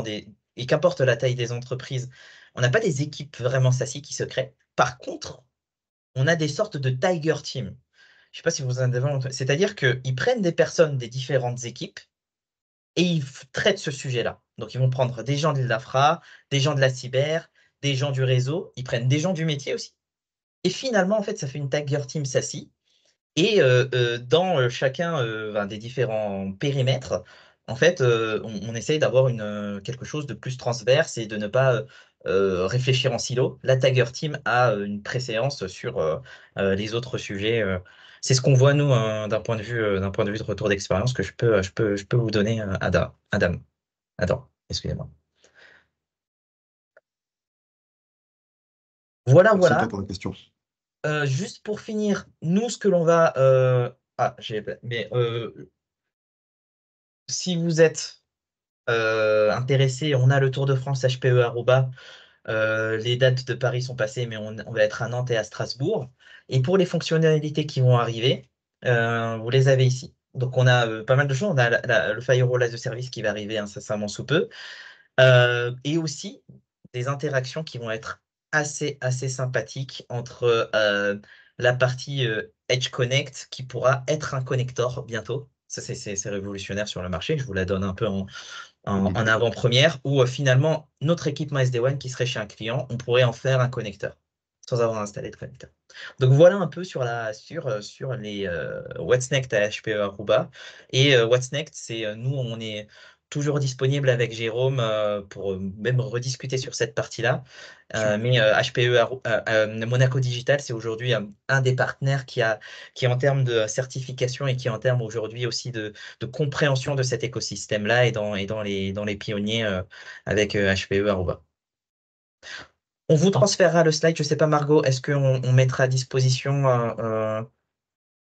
Speaker 1: et qu'importe la taille des entreprises, on n'a pas des équipes vraiment SASI qui se créent. Par contre, on a des sortes de tiger team. Je ne sais pas si vous en avez entendu. C'est-à-dire qu'ils prennent des personnes des différentes équipes et ils traitent ce sujet-là. Donc, ils vont prendre des gens de l'infra, des gens de la cyber, des gens du réseau, ils prennent des gens du métier aussi. Et finalement, en fait, ça fait une Tiger Team SASI. Et dans chacun des différents périmètres, en fait, on essaye d'avoir quelque chose de plus transverse et de ne pas réfléchir en silo. La Tiger Team a une préséance sur les autres sujets. C'est ce qu'on voit, nous, d'un point de vue de retour d'expérience que je peux vous donner, Adam, excusez-moi. Voilà,
Speaker 2: Merci à toi
Speaker 1: voilà.
Speaker 2: pour la question.
Speaker 1: Juste pour finir, nous, ce que l'on va... mais si vous êtes intéressé, on a le Tour de France HPE Aruba. Les dates de Paris sont passées, mais on va être à Nantes et à Strasbourg. Et pour les fonctionnalités qui vont arriver, vous les avez ici. Donc on a pas mal de choses. On a le Firewall as a Service qui va arriver incessamment sous peu. Et aussi des interactions qui vont être assez sympathiques entre la partie Edge Connect qui pourra être un connector bientôt. Ça, c'est révolutionnaire sur le marché. Je vous la donne un peu en
Speaker 2: Mhm.
Speaker 1: avant-première, où finalement, notre équipement SD-WAN qui serait chez un client, on pourrait en faire un connecteur, sans avoir installé de connecteur. Donc voilà un peu sur les What's Next à HPE Aruba. Et What's Next, c'est nous, on est toujours disponible avec Jérôme pour même rediscuter sur cette partie-là.
Speaker 2: Sûr.
Speaker 1: Mais Monaco Digital, c'est aujourd'hui un des partenaires qui en termes de certification et qui en termes aujourd'hui aussi de compréhension de cet écosystème-là et dans les pionniers avec HPE Aruba. On vous transférera le slide. Je ne sais pas, Margot, est-ce qu'on mettra à disposition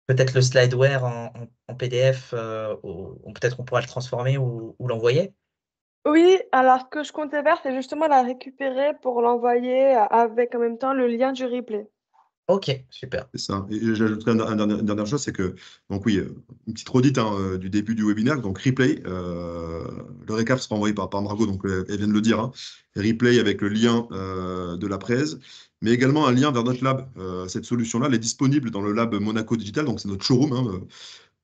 Speaker 1: peut-être le slideware en PDF ou peut-être on pourra le transformer ou l'envoyer?
Speaker 3: Oui, alors ce que je comptais faire, c'est justement la récupérer pour l'envoyer avec en même temps le lien du replay.
Speaker 1: Ok, super.
Speaker 2: C'est ça. Et j'ajouterais une dernière chose, c'est que, donc oui, une petite redite hein, du début du webinaire, donc replay, le récap sera envoyé par Margot, donc elle vient de le dire, hein. Replay avec le lien de la presse, mais également un lien vers notre lab. Cette solution-là, elle est disponible dans le lab Monaco Digital, donc c'est notre showroom hein,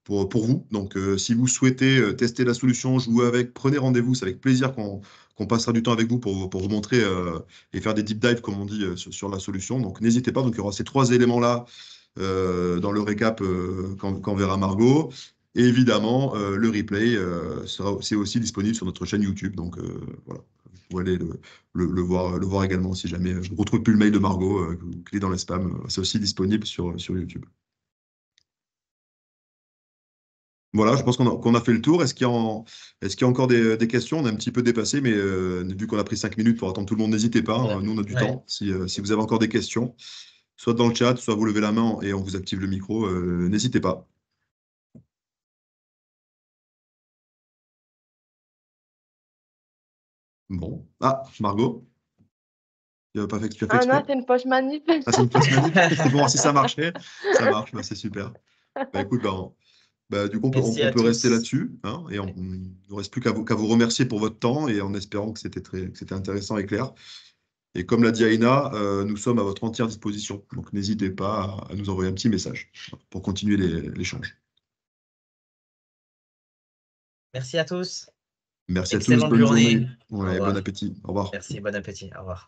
Speaker 2: pour vous. Donc si vous souhaitez tester la solution, jouer avec, prenez rendez-vous, c'est avec plaisir qu'on passera du temps avec vous pour vous montrer et faire des deep dives, comme on dit, sur la solution. Donc n'hésitez pas, donc il y aura ces trois éléments-là dans le récap qu'enverra Margot. Et évidemment, le replay c'est aussi disponible sur notre chaîne YouTube. Donc voilà, vous pouvez aller le voir également si jamais je ne retrouve plus le mail de Margot, vous cliquez dans les spams. C'est aussi disponible sur YouTube. Voilà, je pense qu'on a fait le tour. Est-ce qu'il y a encore des questions? On a un petit peu dépassé, mais vu qu'on a pris 5 minutes pour attendre tout le monde, n'hésitez pas, hein.
Speaker 1: Ouais.
Speaker 2: Nous, on a du
Speaker 1: Ouais.
Speaker 2: temps. Si vous avez encore des questions, soit dans le chat, soit vous levez la main et on vous active le micro, n'hésitez pas. Bon. Ah, Margot, tu as fait
Speaker 3: Ah non,
Speaker 2: exprès?
Speaker 3: c'est une poche manip.
Speaker 2: Ah, c'est une fausse manip? C'était pour voir si ça marchait. Ça marche, bah, c'est super. Bah, écoute, du coup,
Speaker 1: Merci
Speaker 2: on
Speaker 1: à
Speaker 2: peut rester
Speaker 1: tous.
Speaker 2: là-dessus, hein, et il ne reste plus qu'à vous remercier pour votre temps et en espérant que c'était intéressant et clair. Et comme l'a dit Aïna, nous sommes à votre entière disposition. Donc n'hésitez pas à nous envoyer un petit message pour continuer l'échange.
Speaker 1: Merci à tous.
Speaker 2: Merci à tous,
Speaker 1: Excellente
Speaker 2: bonne
Speaker 1: journée.
Speaker 2: journée.
Speaker 1: Au
Speaker 2: Ouais, bon
Speaker 1: revoir.
Speaker 2: appétit. Au revoir.
Speaker 1: Merci, bon appétit. Au revoir.